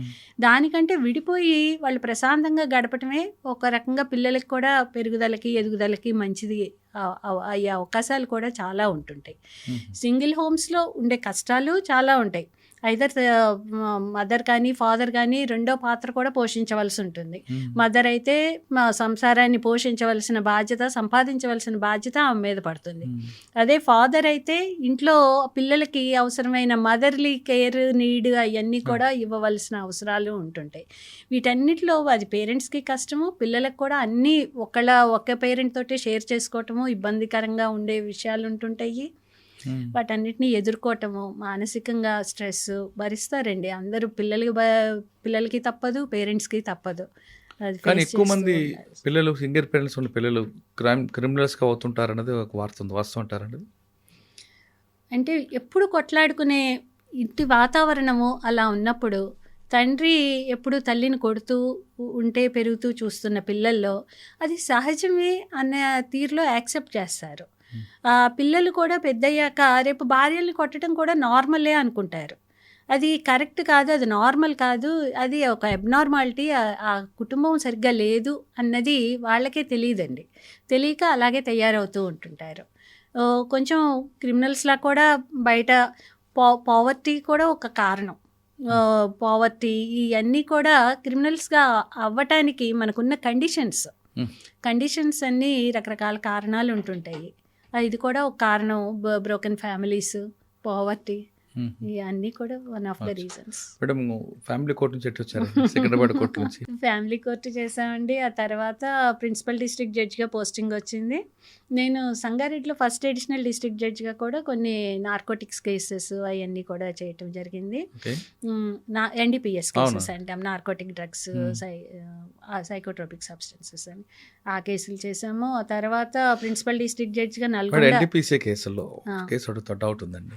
దానికంటే విడిపోయి వాళ్ళు ప్రశాంతంగా గడపటమే ఒక రకంగా పిల్లలకి కూడా పెరుగుదలకి, ఎదుగుదలకి మంచిది అయ్యే అవకాశాలు కూడా చాలా ఉంటుంటాయి. సింగిల్ హోమ్స్లో ఉండే కష్టాలు చాలా ఉంటాయి. ఐదర్ మదర్ కానీ ఫాదర్ కానీ రెండో పాత్ర కూడా పోషించవలసి ఉంటుంది. మదర్ అయితే సంసారాన్ని పోషించవలసిన బాధ్యత, సంపాదించవలసిన బాధ్యత ఆమె మీద పడుతుంది. అదే ఫాదర్ అయితే ఇంట్లో పిల్లలకి అవసరమైన మదర్లీ కేర్, నీడ్ అవన్నీ కూడా ఇవ్వవలసిన అవసరాలు ఉంటుంటాయి. వీటన్నిటిలో అది పేరెంట్స్కి కష్టము, పిల్లలకు కూడా అన్నీ ఒకే పేరెంట్ తోటే షేర్ చేసుకోవటము ఇబ్బందికరంగా ఉండే విషయాలు ఉంటుంటాయి. వాటన్నిటిని ఎదుర్కోవటము, మానసికంగా స్ట్రెస్ భరిస్తారండి అందరూ. పిల్లలకి తప్పదు, పేరెంట్స్కి తప్పదు. కానీ ఎక్కువ మంది పిల్లలు, సింగిల్ పేరెంట్స్ ఉన్న పిల్లలు క్రిమినల్స్గా అవుతుంటారు అన్నది ఒక వార్త ఉంది, వాస్తవం అంటారండి? అంటే ఎప్పుడు కొట్లాడుకునే ఇంటి వాతావరణము అలా ఉన్నప్పుడు తండ్రి ఎప్పుడు తల్లిని కొడుతూ ఉంటే పెరుగుతూ చూస్తున్న పిల్లల్లో అది సహజమే అన్న తీరులో యాక్సెప్ట్ చేస్తారు. పిల్లలు కూడా పెద్దయ్యాక రేపు భార్యల్ని కొట్టడం కూడా నార్మలే అనుకుంటారు. అది కరెక్ట్ కాదు, అది నార్మల్ కాదు, అది ఒక అబ్నార్మాలిటీ, ఆ కుటుంబం సరిగ్గా లేదు అన్నది వాళ్ళకే తెలియదండి. తెలియక అలాగే తయారవుతూ ఉంటుంటారు. కొంచెం క్రిమినల్స్లా కూడా బయట పావర్టీ కూడా ఒక కారణం. పావర్టీ ఇవన్నీ కూడా క్రిమినల్స్గా అవ్వటానికి మనకున్న కండిషన్స్ అన్నీ రకరకాల కారణాలు ఉంటుంటాయి. ఇది కూడా ఒక కారణం. బ్రోకెన్ ఫ్యామిలీస్, పావర్టీ, ఇవన్నీ కూడా one of the reasons. Madam, family court నుంచి ఎట్లా వచ్చారు? సికింద్రాబాద్ కోర్టు నుంచి ఫ్యామిలీ కోర్టు చేసామండి. ఆ తర్వాత ప్రిన్సిపల్ డిస్ట్రిక్ట్ జడ్జిగా పోస్టింగ్ వచ్చింది. నేను సంగారెడ్డిలో ఫస్ట్ అడిషనల్ డిస్ట్రిక్ట్ జడ్జిగా కూడా కొన్ని నార్కోటిక్స్ కేసెస్ అవన్నీ కూడా చేయటం జరిగింది. NDPS కేసెస్ అంటాం, నార్కోటిక్ డ్రగ్స్, సైకోట్రోపిక్ సబ్స్టెన్సెస్ అని ఆ కేసులు చేసాము. ఆ తర్వాత ప్రిన్సిపల్ డిస్ట్రిక్ట్ జడ్జిగా నల్గొండ NDPS కేసులో కేసు డౌట్ ఉందండి.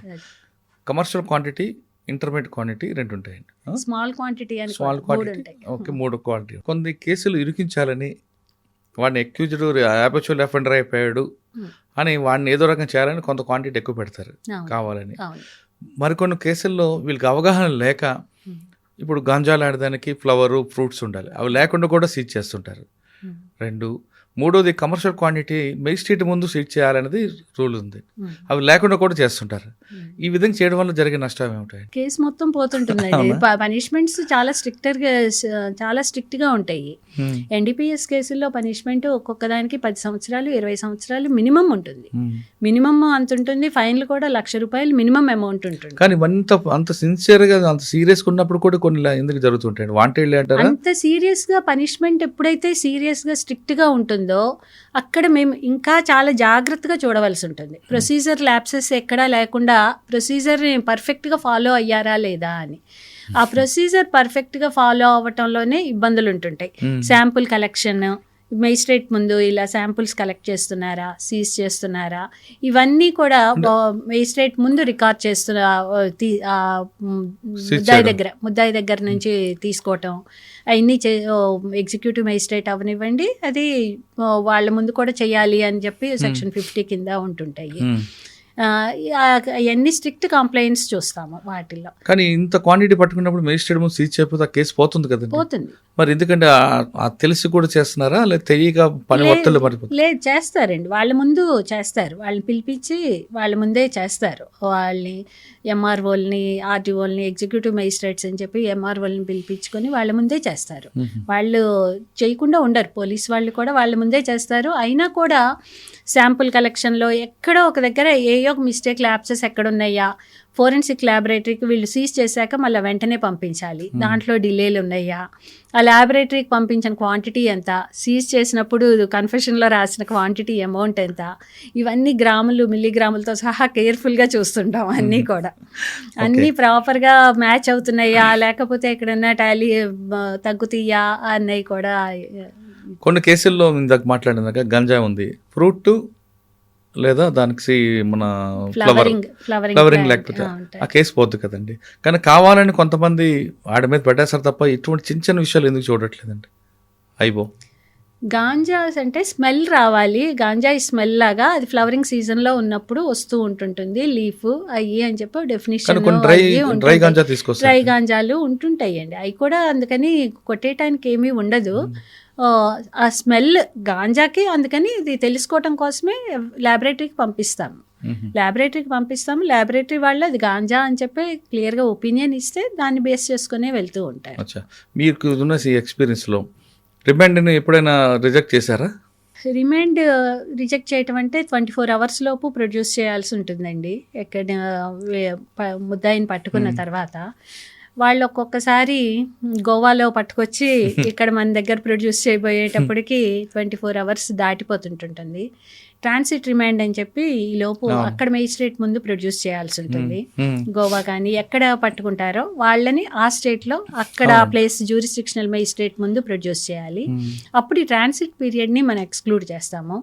కమర్షియల్ క్వాంటిటీ, ఇంటర్మీడియట్ క్వాంటిటీ రెండు ఉంటాయండి. స్మాల్ క్వాంటిటీ అని ఓకే, 3 క్వాంటిటీ. కొన్ని కేసులు ఇరికించాలని వాడిని అక్యూజ్డ్ హ్యాబిచువల్ అఫెండర్ అయిపోయాడు అని వాడిని ఏదో రకం చేయాలని కొంత క్వాంటిటీ ఎక్కువ పెడతారు కావాలని. మరికొన్ని కేసుల్లో వీళ్ళకి అవగాహన లేక ఇప్పుడు గంజా లాంటిదానికి ఫ్లవరు, ఫ్రూట్స్ ఉండాలి, అవి లేకుండా కూడా సీజ్ చేస్తుంటారు. 2. మూడోది కమర్షియల్ క్వాంటిటీ మెజిస్ట్రేట్ ముందు సీజ్ చేయాలనేది రూల్ ఉంది, అవి లేకుండా కూడా చేస్తుంటారు. ఈ విధంగా చేయడం వల్ల జరిగే నష్టం ఏమిటాయి? కేసు మొత్తం పోతుంటుందండి. పనిష్మెంట్స్ చాలా స్ట్రిక్ట్గా ఉంటాయి. NDPS కేసుల్లో పనిష్మెంట్ ఒక్కొక్క దానికి 10 సంవత్సరాలు 20 సంవత్సరాలు మినిమం ఉంటుంది. మినిమం అంత ఉంటుంది. ఫైన్లు కూడా ₹1,00,000 మినిమం అమౌంట్ ఉంటుంది. కానీ అంత సిన్సియర్గా, అంత సీరియస్గా ఉన్నప్పుడు కూడా కొన్ని ఎందుకు జరుగుతుంటాయి? వాంటెడ్ అంటారా? అంత సీరియస్గా పనిష్మెంట్ ఎప్పుడైతే సీరియస్గా స్ట్రిక్ట్గా ఉంటుందో అక్కడ మేము ఇంకా చాలా జాగ్రత్తగా చూడవలసి ఉంటుంది. ప్రొసీజర్ ల్యాప్సెస్ ఎక్కడా లేకుండా ప్రొసీజర్ని పర్ఫెక్ట్గా ఫాలో అయ్యారా లేదా అని. ఆ ప్రొసీజర్ పర్ఫెక్ట్గా ఫాలో అవ్వటంలోనే ఇబ్బందులు ఉంటుంటాయి. శాంపుల్ కలెక్షన్, మేజిస్ట్రేట్ ముందు ఇలా శాంపుల్స్ కలెక్ట్ చేస్తున్నారా, సీజ్ చేస్తున్నారా, ఇవన్నీ కూడా మేజిస్ట్రేట్ ముందు రికార్డ్ ముద్దాయి దగ్గర నుంచి తీసుకోవటం అవన్నీ ఎగ్జిక్యూటివ్ మేజిస్ట్రేట్ అవనివ్వండి, అది వాళ్ళ ముందు కూడా చేయాలి అని చెప్పి సెక్షన్ 50 కింద ఉంటుంటాయి. అవన్నీ స్ట్రిక్ట్ కంప్లైంట్స్ చూస్తాము వాటిల్లో. కానీ ఇంత క్వాంటిటీ పట్టుకున్నప్పుడు మేజిస్ట్రేట్ ముందు సీజ్ చేయకపోతే ఆ కేసు పోతుంది కదా? పోతుంది. మరి ఎందుకంటే తెలిసి కూడా చేస్తున్నారా, లేదా తెలియక పని ఒత్తిళ్ళు? లేదు, చేస్తారండి. వాళ్ళ ముందు చేస్తారు, వాళ్ళని పిలిపించి వాళ్ళ ముందే చేస్తారు. వాళ్ళని MROల్ని, RTOల్ని, ఎగ్జిక్యూటివ్ మేజిస్ట్రేట్స్ అని చెప్పి MROల్ని పిలిపించుకొని వాళ్ళ ముందే చేస్తారు. వాళ్ళు చేయకుండా ఉండరు. పోలీస్ వాళ్ళు కూడా వాళ్ళ ముందే చేస్తారు. అయినా కూడా శాంపుల్ కలెక్షన్లో ఎక్కడో ఒక దగ్గర ఏయో మిస్టేక్, ల్యాప్సెస్ ఎక్కడున్నాయా, ఫోరెన్సిక్ ల్యాబొరేటరీకి వీళ్ళు సీజ్ చేశాక మళ్ళీ వెంటనే పంపించాలి, దాంట్లో డిలేలు ఉన్నాయా, ఆ ల్యాబొరేటరీకి పంపించిన క్వాంటిటీ ఎంత, సీజ్ చేసినప్పుడు కన్ఫెషన్లో రాసిన క్వాంటిటీ అమౌంట్ ఎంత, ఇవన్నీ గ్రాములు, మిల్లీగ్రాములతో సహా కేర్ఫుల్గా చూస్తుంటాం. అన్నీ కూడా అన్నీ ప్రాపర్గా మ్యాచ్ అవుతున్నాయా, లేకపోతే ఎక్కడన్నా టాలీ తగ్గుతాయా అన్నవి కూడా. కొన్ని కేసుల్లో ఇందాక మాట్లాడినాక గంజా ఉంది, ఫ్రూట్ లేదా దానికి మన ఫ్లవరింగ్ లేకపోతే ఆ కేసు పోద్దు కదండి. కానీ కావాలని కొంతమంది వాడి మీద పెట్టేస్తారు తప్ప ఇటువంటి చిన్న చిన్న విషయాలు ఎందుకు చూడట్లేదండి? గాంజాస్ అంటే స్మెల్ రావాలి, గాంజా స్మెల్ లాగా అది ఫ్లవరింగ్ సీజన్లో ఉన్నప్పుడు వస్తూ ఉంటుంటుంది, లీఫ్ అయ్యి అని చెప్పి డెఫినేషన్. డ్రై గాంజాలు ఉంటుంటాయండి, అవి కూడా అందుకని కొట్టేయటానికి ఏమీ ఉండదు. ఆ స్మెల్ గాంజాకి, అందుకని ఇది తెలుసుకోవటం కోసమే ల్యాబొరేటరీకి పంపిస్తాము. ల్యాబొరేటరీ వాళ్ళు అది గాంజా అని చెప్పి క్లియర్గా ఒపీనియన్ ఇస్తే దాన్ని బేస్ చేసుకునే వెళ్తూ ఉంటారు. మీకు ఉన్న ఎక్స్పీరియన్స్లో రిమాండ్ని ఎప్పుడైనా రిజెక్ట్ చేశారా? రిమాండ్ రిజెక్ట్ చేయటం అంటే 24 hours లోపు ప్రొడ్యూస్ చేయాల్సి ఉంటుందండి. ఎక్కడ ముద్దాయిని పట్టుకున్న తర్వాత వాళ్ళు ఒక్కొక్కసారి గోవాలో పట్టుకొచ్చి ఇక్కడ మన దగ్గర ప్రొడ్యూస్ చేయబోయేటప్పటికి 24 hours దాటిపోతుంటుంది. ట్రాన్సిట్ రిమాండ్ అని చెప్పి ఈ లోపు అక్కడ మేజిస్ట్రేట్ ముందు ప్రొడ్యూస్ చేయాల్సి ఉంటుంది. గోవా కానీ ఎక్కడ పట్టుకుంటారో వాళ్ళని ఆ స్టేట్లో అక్కడ ప్లేస్ జ్యూరిస్డిక్షనల్ మేజిస్ట్రేట్ ముందు ప్రొడ్యూస్ చేయాలి. అప్పుడు ఈ ట్రాన్సిట్ పీరియడ్ని మనం ఎక్స్క్లూడ్ చేస్తాము.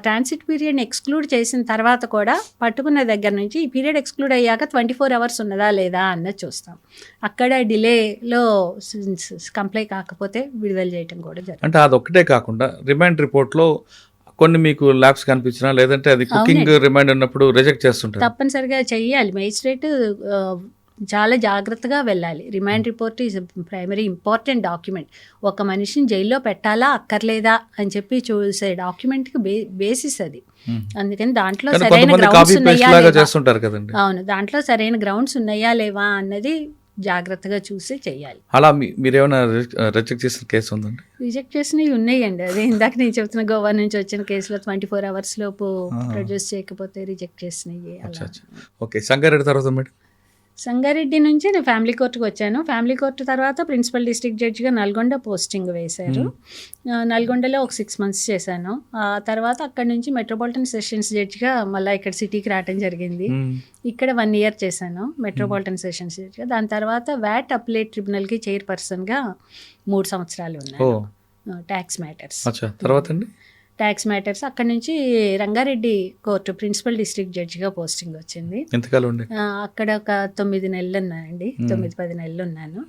ట్రాన్సిట్ పీరియడ్ని ఎక్స్క్లూడ్ చేసిన తర్వాత కూడా పట్టుకున్న దగ్గర నుంచి ఈ పీరియడ్ ఎక్స్క్లూడ్ అయ్యాక 24 hours ఉన్నదా లేదా అన్నది చూస్తాం. అక్కడ డిలేలో కంప్లై కాకపోతే విడుదల చేయటం కూడా జరుగుతుంది. అంటే అదొక్కటే కాకుండా రిమాండ్ రిపోర్ట్లో కొన్ని మీకు ల్యాబ్స్ కనిపించినా లేదంటే అది కుకింగ్ రిమాండ్ ఉన్నప్పుడు రిజెక్ట్ చేస్తుంటారు. తప్పనిసరిగా చెయ్యాలి. మేజిస్ట్రేట్ చాలా జాగ్రత్తగా వెళ్ళాలి. Remand report is primary important document. ఒక మనిషిని జైల్లో పెట్టాలా అక్కర్లేదా అని చెప్పి చూసే డాక్యుమెంట్కి బేసిస్ అది. అందుకని దాంట్లో సరైన గ్రౌండ్స్ ఉన్నాయా లేవా, అవును, దాంట్లో సరైన గ్రౌండ్స్ ఉన్నాయా లేవా అన్నది జాగ్రత్తగా చూసి చెయ్యాలి. అలా మీరేమైనా రిజెక్ట్ చేసిన కేసు ఉందండి? రిజెక్ట్ చేసినవి ఉన్నాయండి. అదే ఇందాక నేను చెప్తున్న గోవా నుంచి వచ్చిన కేసులో 24 hours లోపు ప్రొడ్యూస్ చేయకపోతే రిజెక్ట్ చేసినవి. ఓకే, సంగారెడ్డి తర్వాత మేడం? సంగారెడ్డి నుంచి నేను ఫ్యామిలీ కోర్టుకు వచ్చాను. ఫ్యామిలీ కోర్టు తర్వాత ప్రిన్సిపల్ డిస్ట్రిక్ట్ జడ్జిగా నల్గొండ పోస్టింగ్ వేశారు. నల్గొండలో ఒక 6 months చేశాను. ఆ తర్వాత అక్కడ నుంచి మెట్రోపాలిటన్ సెషన్స్ జడ్జిగా మళ్ళీ ఇక్కడ సిటీకి రావడం జరిగింది. ఇక్కడ 1 year చేశాను మెట్రోపాలిటన్ సెషన్స్ జడ్జిగా. దాని తర్వాత వ్యాట్ అప్లేట్ ట్రిబ్యునల్కి చైర్పర్సన్గా 3 సంవత్సరాలు ఉన్నాను. ట్యాక్స్ మ్యాటర్స్ తర్వాత అండి ట్యాక్స్ మ్యాటర్స్ అక్కడ నుంచి రంగారెడ్డి కోర్టు ప్రిన్సిపల్ డిస్ట్రిక్ట్ జడ్జిగా పోస్టింగ్ వచ్చింది. అక్కడ ఒక 9 నెలలు ఉన్నానండి, 9-10 నెలలు ఉన్నాను.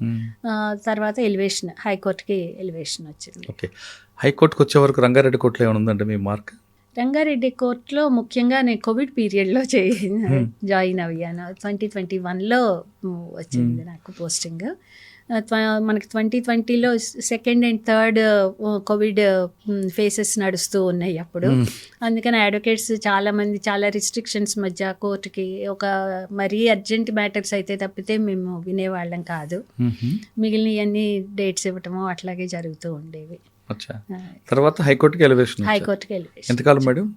తర్వాత ఎలివేషన్ హైకోర్టుకి ఎలివేషన్ వచ్చింది. ఓకే, హైకోర్టుకి వచ్చే వరకు రంగారెడ్డి కోర్టులో ఏమైనా ఉందండి మీ మార్క్? రంగారెడ్డి కోర్టులో ముఖ్యంగా నేను కోవిడ్ పీరియడ్లో జాయిన్ అయ్యాను. 2021లో వచ్చింది నాకు పోస్టింగ్. మనకి 2020లో 2nd and 3rd Covid faces నడుస్తూ ఉన్నాయి అప్పుడు. అందుకని అడ్వకేట్స్ చాలామంది చాలా రిస్ట్రిక్షన్స్ మధ్య కోర్టుకి ఒక మరీ అర్జెంట్ మ్యాటర్స్ అయితే తప్పితే మేము వినేవాళ్ళం కాదు. మిగిలినవన్నీ డేట్స్ ఇవ్వటము అట్లాగే జరుగుతూ ఉండేవి. తర్వాత హైకోర్టుకి ఎలివేషన్. ఎంతకాలం మేడం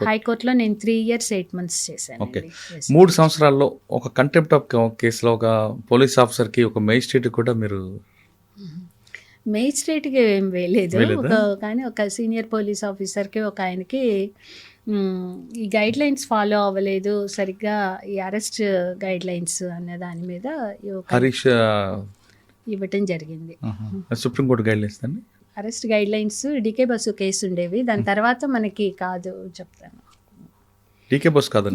హైకోర్టులో? నేను 3 years 8 months చేశాను. ఓకే, 3 సంవత్సరాల్లో ఒక కంటెంప్ట్ ఆఫ్ కేసులో ఒక పోలీస్ ఆఫీసర్కి ఒక మేజిస్ట్రేట్ కూడా మీరు? మేజిస్ట్రేట్కి ఏం వేయలేదు, కానీ ఒక సీనియర్ పోలీస్ ఆఫీసర్కి ఒక ఆయనకి ఈ గైడ్ లైన్స్ ఫాలో అవ్వలేదు సరిగ్గా, ఈ అరెస్ట్ గైడ్ లైన్స్ అనే దాని మీద హరీష్ ఇవ్వటం జరిగింది. సుప్రీంకోర్టు గైడ్ లైన్స్ అండి, arrest guidelines. D K Basu case ఉండేవి, దాని తర్వాత మనకి కాదు చెప్తాను. డీకే బస్సు కాదు,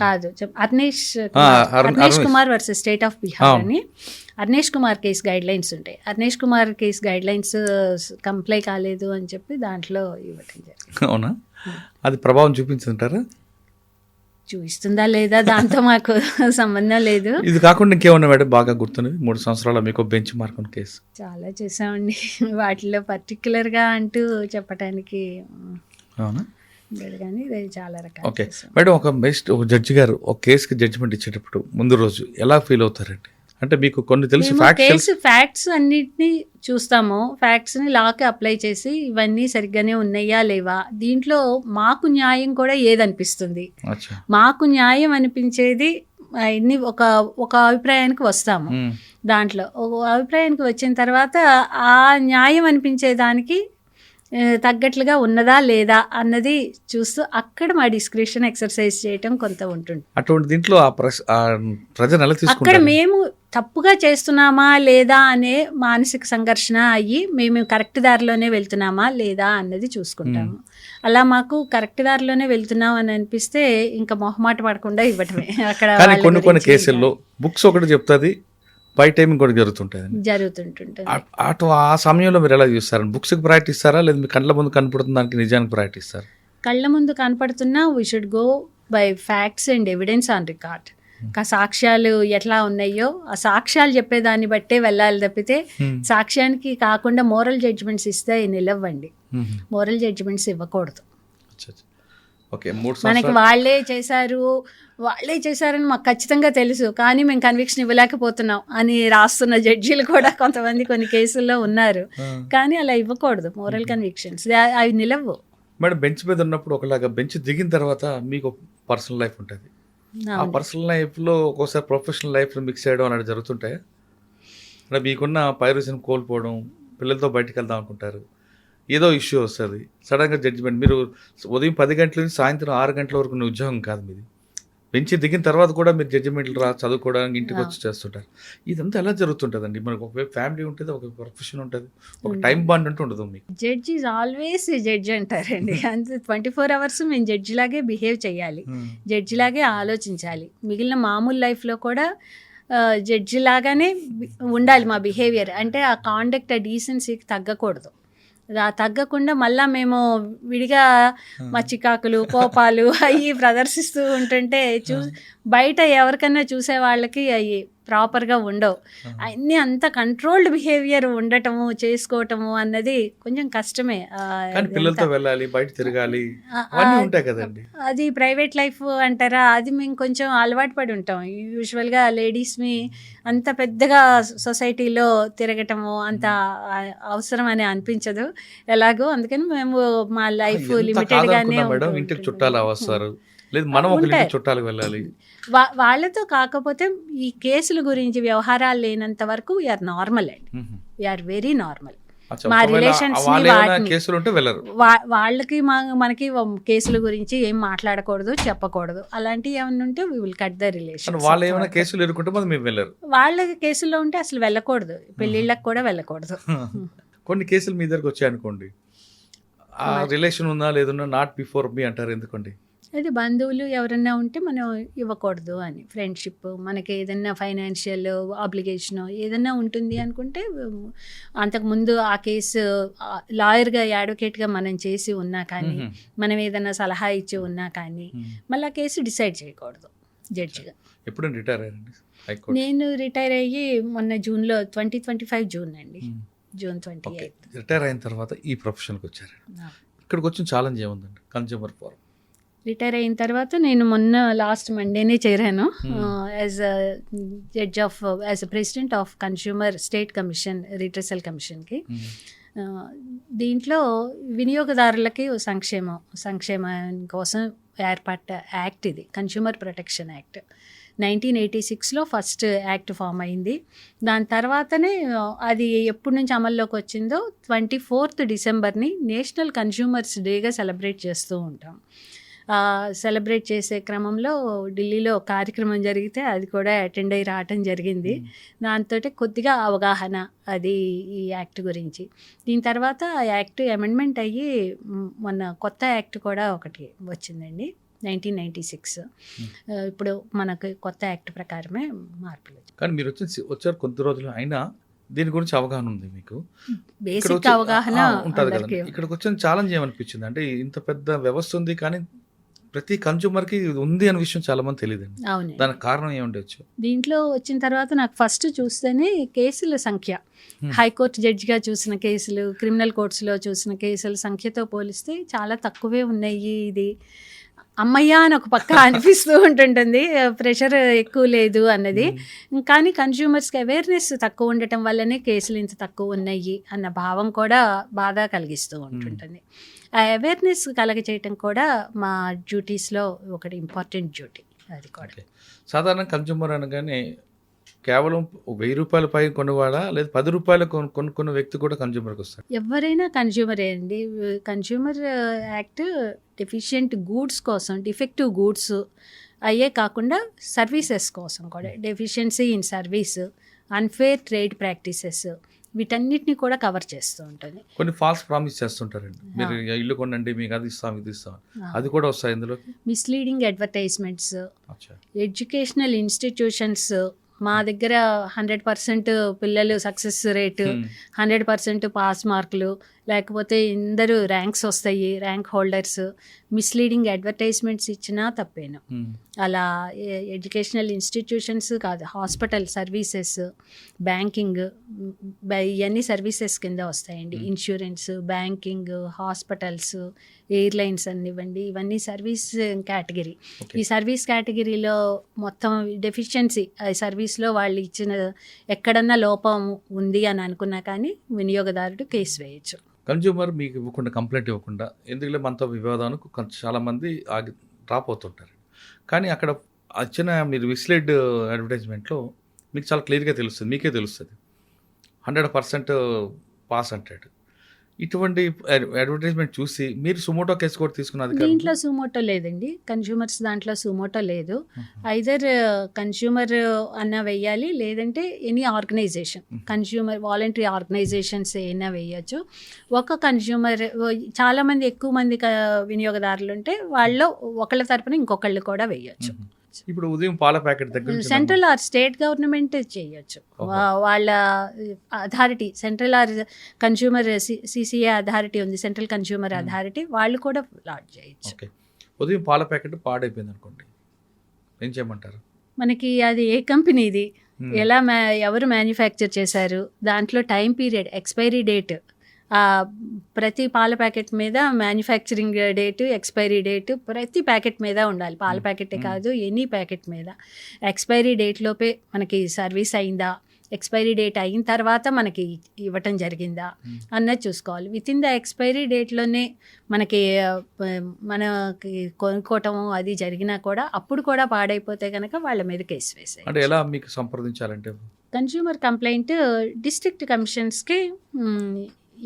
కాదు Arnesh Kumar versus state of Bihar అని Arnesh Kumar case guidelines ఉంటాయి. Arnesh Kumar case guidelines comply కాలేదు అని చెప్పి దాంట్లో ఇవ్వటం జరిగింది. అవునా, అది ప్రభావం చూపించుంటారా? చూపిస్తుందా లేదా దాంతో మాకు సంబంధం లేదు. ఇది కాకుండా ఇంకేమన్నా మేడం బాగా గుర్తున్నది 3 సంవత్సరాల మీకు బెంచ్ మార్క్ కేసు? చాలా చేసామండి, వాటిలో పర్టికులర్గా అంటూ చెప్పడానికి కానీ చాలా రకాలు. ఓకే మేడం, ఒక జడ్జి గారు ఒక కేసుకి జడ్జిమెంట్ ఇచ్చేటప్పుడు ముందు రోజు ఎలా ఫీల్ అవుతారండి? అంటే మీకు కొన్ని తెలుసు ఫ్యాక్ట్స్ అన్నిటినీ చూస్తాము, ఫ్యాక్ట్స్ని లాకి అప్లై చేసి ఇవన్నీ సరిగ్గానే ఉన్నాయా లేవా, దీంట్లో మాకు న్యాయం కూడా ఏదనిపిస్తుంది, మాకు న్యాయం అనిపించేది అన్ని ఒక అభిప్రాయానికి వస్తాము. దాంట్లో ఒక అభిప్రాయానికి వచ్చిన తర్వాత ఆ న్యాయం అనిపించే దానికి తగ్గట్లుగా ఉన్నదా లేదా అన్నది చూస్తూ అక్కడ మా డిస్క్రిప్షన్ ఎక్సర్సైజ్ చేయటం కొంత ఉంటుంది. అటువంటి దీంట్లో అక్కడ మేము తప్పుగా చేస్తున్నామా లేదా అనే మానసిక సంఘర్షణ అయ్యి మేము కరెక్ట్ దారిలోనే వెళ్తున్నామా లేదా అన్నది చూసుకుంటాము. అలా మాకు కరెక్ట్ దారిలోనే వెళ్తున్నాం అని అనిపిస్తే ఇంకా మొహమాట పడకుండా ఇవ్వటమే. అక్కడ కొన్ని కేసుల్లో బుక్స్ ఒకటి చెప్తుంది, బై టైమింగ్ కూడా జరుగుతుంటుంది. జరుగుతుంటుంది. అటు ఆ సమయంలో మీరు ఎలా చూస్తారండి? బుక్స్కి ప్రయారిటీ ఇస్తారా, లేదా మీ కళ్ళ ముందు కనపడుతుంది దానికి నిజానికి ప్రయారిటీ ఇస్తారా? కళ్ళ ముందు కనపడుతున్నా we should go by facts and evidence on record. సాక్ష్యాలు ఎట్లా ఉన్నాయో ఆ సాక్ష్యాలు చెప్పేదాన్ని బట్టే వెళ్ళాలి తప్పితే సాక్ష్యానికి కాకుండా మోరల్ జడ్జిమెంట్స్ ఇస్తే నిలవ్వండి. మోరల్ జడ్జిమెంట్స్ ఇవ్వకూడదు. ఓకే, 3 మనకి వాళ్ళే చేశారని మాకు ఖచ్చితంగా తెలుసు, కానీ మేము కన్విక్షన్ ఇవ్వలేకపోతున్నాం అని రాస్తున్న జడ్జీలు కూడా కొంతమంది కొన్ని కేసుల్లో ఉన్నారు. కానీ అలా ఇవ్వకూడదు మోరల్ కన్విక్షన్స్, అవి నిలవు. మేడం, బెంచ్ మీద ఉన్నప్పుడు ఒకలాగా, బెంచ్ దిగిన తర్వాత మీకు పర్సనల్ లైఫ్ ఉంటుంది. ఆ పర్సనల్ లైఫ్లో ఒక్కోసారి ప్రొఫెషనల్ లైఫ్లో మిక్స్ చేయడం అనేది జరుగుతుంటాయి. అంటే మీకున్న పైరసీని కోల్పోవడం, పిల్లలతో బయటకు వెళ్దాం అనుకుంటారు, ఏదో ఇష్యూ వస్తుంది, సడన్గా జడ్జిమెంట్. మీరు ఉదయం 10 గంటల నుంచి సాయంత్రం 6 గంటల వరకు ఉద్యోగం కాదు మీది. బెంచ్ దిగిన తర్వాత కూడా మీరు జడ్జిమెంట్లు చదువుకోవడానికి ఇంటికి వచ్చి చేస్తుంటారు. ఇదంతా ఎలా జరుగుతుంటుందండి? మనకు ఒకవైపు ఫ్యామిలీ ఉంటుంది, ఒక ప్రొఫెషన్ ఉంటుంది, ఒక టైం బాండ్ అంటూ ఉండదు మీకు. జడ్జ్ ఈజ్ ఆల్వేస్ జడ్జ్ అంటారండి. అంతే 24 hours మేము జడ్జి లాగే బిహేవ్ చేయాలి, జడ్జి లాగే ఆలోచించాలి. మిగిలిన మామూలు లైఫ్లో కూడా జడ్జి లాగానే ఉండాలి మా బిహేవియర్. అంటే ఆ కాండక్ట్, ఆ డీసెన్సీకి తగ్గకూడదు. తగ్గకుండా మళ్ళీ మేము విడిగా మా చికాకులు, కోపాలు అవి ప్రదర్శిస్తూ ఉంటుంటే బయట ఎవరికన్నా చూసే వాళ్ళకి అవి ప్రాపర్గా ఉండవు. అన్నీ అంత కంట్రోల్డ్ బిహేవియర్ ఉండటము, చేసుకోవటము అన్నది కొంచెం కష్టమే. పిల్లలతో వెళ్ళాలి, బయట తిరగాలి, ఉంటాయి కదండి. అది ప్రైవేట్ లైఫ్ అంటారా, అది మేము కొంచెం అలవాటు పడి ఉంటాం. యూజువల్గా లేడీస్ని అంత పెద్దగా సొసైటీలో తిరగటము అంత అవసరం అని అనిపించదు ఎలాగో. అందుకని మేము మా లైఫ్ లిమిటెడ్గానే ఇంటికి చుట్టాలు వస్తారు, లేదు మనం చుట్టాలకు వెళ్ళాలి. వాళ్ళతో కాకపోతే ఈ కేసుల గురించి వ్యవహారాలు లేనంత వరకు వీఆర్ నార్మల్ అండి, వీఆర్ వెరీ నార్మల్. మా రిలేషన్స్ వాళ్ళకి మనకి కేసుల గురించి ఏం మాట్లాడకూడదు, చెప్పకూడదు. అలాంటివి ఏమైనా ఉంటే we will cut the relation. వాళ్ళ కేసుల్లో ఉంటే అసలు వెళ్ళకూడదు, పెళ్ళిళ్ళకి కూడా వెళ్ళకూడదు. కొన్ని కేసులు మీ దగ్గరకు వచ్చాయనుకోండి, ఆ రిలేషన్ ఉందా లేదన్నా నాట్ బిఫోర్ మీ అంటారు, ఎందుకండి? అది బంధువులు ఎవరన్నా ఉంటే మనం ఇవ్వకూడదు అని. ఫ్రెండ్షిప్, మనకి ఏదన్నా ఫైనాన్షియల్ ఆబ్లిగేషన్ ఏదన్నా ఉంటుంది అనుకుంటే, అంతకుముందు ఆ కేసు లాయర్గా, అడ్వకేట్గా మనం చేసి ఉన్నా కానీ, మనం ఏదన్నా సలహా ఇచ్చి ఉన్నా కానీ మళ్ళీ ఆ కేసు డిసైడ్ చేయకూడదు జడ్జిగా. ఎప్పుడు రిటైర్ అయ్యారండి? నేను రిటైర్ అయ్యి మొన్న జూన్లో 2025 జూన్ అండి, జూన్ 28. రిటైర్ అయిన తర్వాత ఈ ప్రొఫెషన్కి వచ్చారు. ఇక్కడికి వచ్చిన ఛాలెంజ్ ఏముందండి కన్జ్యూమర్ ఫోరం? రిటైర్ అయిన తర్వాత నేను మొన్న లాస్ట్ మండేనే చేరాను as judge of, as president of consumer state commission redressal కమిషన్కి. దీంట్లో వినియోగదారులకి సంక్షేమం కోసం ఏర్పడ్డ యాక్ట్ ఇది, కన్స్యూమర్ ప్రొటెక్షన్ యాక్ట్. 1986లో ఫస్ట్ యాక్ట్ ఫామ్ అయింది. దాని తర్వాతనే అది ఎప్పటి నుంచి అమల్లోకి వచ్చిందో 24th డిసెంబర్ని నేషనల్ కన్స్యూమర్స్ డేగా సెలబ్రేట్ చేస్తూ ఉంటాం. సెలబ్రేట్ చేసే క్రమంలో ఢిల్లీలో కార్యక్రమం జరిగితే అది కూడా అటెండ్ అయ్యి రావటం జరిగింది. దాంతో కొద్దిగా అవగాహన అది ఈ యాక్ట్ గురించి. దీని తర్వాత ఆ యాక్ట్ అమెండ్మెంట్ అయ్యి మొన్న కొత్త యాక్ట్ కూడా ఒకటి వచ్చిందండి, 1996. ఇప్పుడు మనకు కొత్త యాక్ట్ ప్రకారమే మార్పులు. కానీ మీరు వచ్చారు కొద్ది రోజులు అయినా దీని గురించి అవగాహన ఉంది మీకు? బేసిక్ అవగాహన ఉంటుంది కదా. ఇక్కడికి వచ్చిన ఛాలెంజ్ ఏమనిపించింది అంటే, ఇంత పెద్ద వ్యవస్థ ఉంది కానీ ప్రతి కన్జ్యూమర్కి ఉంది అనే విషయం చాలా మంది తెలియదండి. దానికి కారణం ఏముండొచ్చు? దీంట్లో వచ్చిన తర్వాత నాకు ఫస్ట్ చూస్తేనే కేసుల సంఖ్య, హైకోర్టు జడ్జిగా చూసిన కేసులు, క్రిమినల్ కోర్ట్స్లో చూసిన కేసుల సంఖ్యతో పోలిస్తే చాలా తక్కువే ఉన్నాయి. ఇది అమ్మయ్య అని ఒక పక్క అనిపిస్తూ ఉంటుంటుంది, ప్రెషర్ ఎక్కువ లేదు అన్నది. కానీ కన్జ్యూమర్స్కి అవేర్నెస్ తక్కువ ఉండటం వల్లనే కేసులు ఇంత తక్కువ ఉన్నాయి అన్న భావం కూడా బాధ కలిగిస్తూ ఉంటుంటుంది. ఆ అవేర్నెస్ చేయటం కూడా మా డ్యూటీస్లో ఒకటి ఇంపార్టెంట్ డ్యూటీ. అది కూడా సాధారణ కన్జ్యూమర్ అనగానే కేవలం 1000 రూపాయల పై కొనువాడా, లేదా 10 రూపాయలు కొనుక్కున్న వ్యక్తి కూడా కన్జ్యూమర్కి వస్తారు? ఎవరైనా కన్జ్యూమరే అండి. కన్జ్యూమర్ యాక్ట్ డెఫిషియెంట్ గూడ్స్ కోసం, డిఫెక్టివ్ గూడ్స్ అయ్యే కాకుండా సర్వీసెస్ కోసం కూడా, deficiency in service, unfair trade practices, వీటన్నిటిని కూడా కవర్ చేస్తూ ఉంటుంది. కొన్ని ఫాల్స్ ప్రామిస్ చేస్తుంటారండి, మీరు ఇల్లు కొనండి మీకు అది ఇస్తాం ఇది ఇస్తాం, అది కూడా వస్తాయి ఇందులో. మిస్లీడింగ్ అడ్వర్టైజ్మెంట్స్, ఎడ్యుకేషనల్ ఇన్స్టిట్యూషన్స్ మా దగ్గర 100% పిల్లలు సక్సెస్ రేటు, 100% పాస్ మార్కులు, లేకపోతే అందరూ ర్యాంక్స్ వస్తాయి, ర్యాంక్ హోల్డర్స్. మిస్లీడింగ్ అడ్వర్టైజ్మెంట్స్ ఇచ్చినా తప్పేను. అలా ఎడ్యుకేషనల్ ఇన్స్టిట్యూషన్స్ కాదు, హాస్పిటల్ సర్వీసెస్, బ్యాంకింగ్, ఇవన్నీ సర్వీసెస్ కింద వస్తాయండి. ఇన్సూరెన్స్, బ్యాంకింగ్, హాస్పిటల్స్, ఎయిర్లైన్స్ అనివ్వండి, ఇవన్నీ సర్వీస్ కేటగిరీ. ఈ సర్వీస్ కేటగిరీలో మొత్తం డెఫిషియన్సీ సర్వీస్లో వాళ్ళు ఇచ్చిన ఎక్కడన్నా లోపం ఉంది అని అనుకున్నా కానీ వినియోగదారుడు కేసు వేయచ్చు. కన్జ్యూమర్ మీకు ఇవ్వకుండా, కంప్లైంట్ ఇవ్వకుండా, ఎందుకంటే మనతో వివాదానికి చాలామంది డ్రాప్ అవుతుంటారు. కానీ అక్కడ వచ్చిన మీరు మిస్లీడ్ అడ్వర్టైజ్మెంట్లో మీకు చాలా క్లియర్గా తెలుస్తుంది, మీకే తెలుస్తుంది 100% పాస్ అంటాడు. ఇటువంటి అడ్వర్టైజ్మెంట్ చూసి మీరు సుమోటో కేసు కూడా తీసుకున్నది. దీంట్లో సుమోటో లేదండి, కన్జ్యూమర్స్ దాంట్లో సుమోటో లేదు. ఐదర్ కన్జ్యూమర్ అన్న వెయ్యాలి, లేదంటే any organization, consumer voluntary organizations అయినా వేయచ్చు. ఒక కన్జ్యూమర్, చాలామంది ఎక్కువ మంది వినియోగదారులు ఉంటే వాళ్ళు ఒకళ్ళ తరపున ఇంకొకళ్ళు కూడా వేయచ్చు. ఇప్పుడు ఉదయం పాల ప్యాకెట్ దగ్గర సెంట్రల్ ఆర్ స్టేట్ గవర్నమెంట్ చేయొచ్చు. వాళ్ళ authority, central or consumer CCA authority ఉంది, సెంట్రల్ కన్జ్యూమర్ అథారిటీ, వాళ్ళు కూడా లాడ్ చేయొచ్చు. ఉదయం పాల ప్యాకెట్ పాడైపోయింది అనుకోండి, ఏం చేయమంటారు? మనకి అది ఏ కంపెనీది, ఎలా ఎవరు మ్యానుఫ్యాక్చర్ చేశారు, దాంట్లో టైం పీరియడ్, ఎక్స్పైరీ డేట్, ప్రతి పాల ప్యాకెట్ మీద మ్యానుఫ్యాక్చరింగ్ డేటు, ఎక్స్పైరీ డేటు ప్రతి ప్యాకెట్ మీద ఉండాలి. పాల ప్యాకెటే కాదు, ఎనీ ప్యాకెట్ మీద ఎక్స్పైరీ డేట్లోపే మనకి సర్వీస్ అయిందా, ఎక్స్పైరీ డేట్ అయిన తర్వాత మనకి ఇవ్వటం జరిగిందా అన్నది చూసుకోవాలి. విత్ ఇన్ ద ఎక్స్పైరీ డేట్లోనే మనకి కొనుక్కోవటం అది జరిగినా కూడా అప్పుడు కూడా పాడైపోతే కనుక వాళ్ళ మీద కేసు వేసాయి. అంటే ఎలా మీకు సంప్రదించాలంటే కన్జ్యూమర్ కంప్లైంట్ డిస్ట్రిక్ట్ కమిషన్స్కి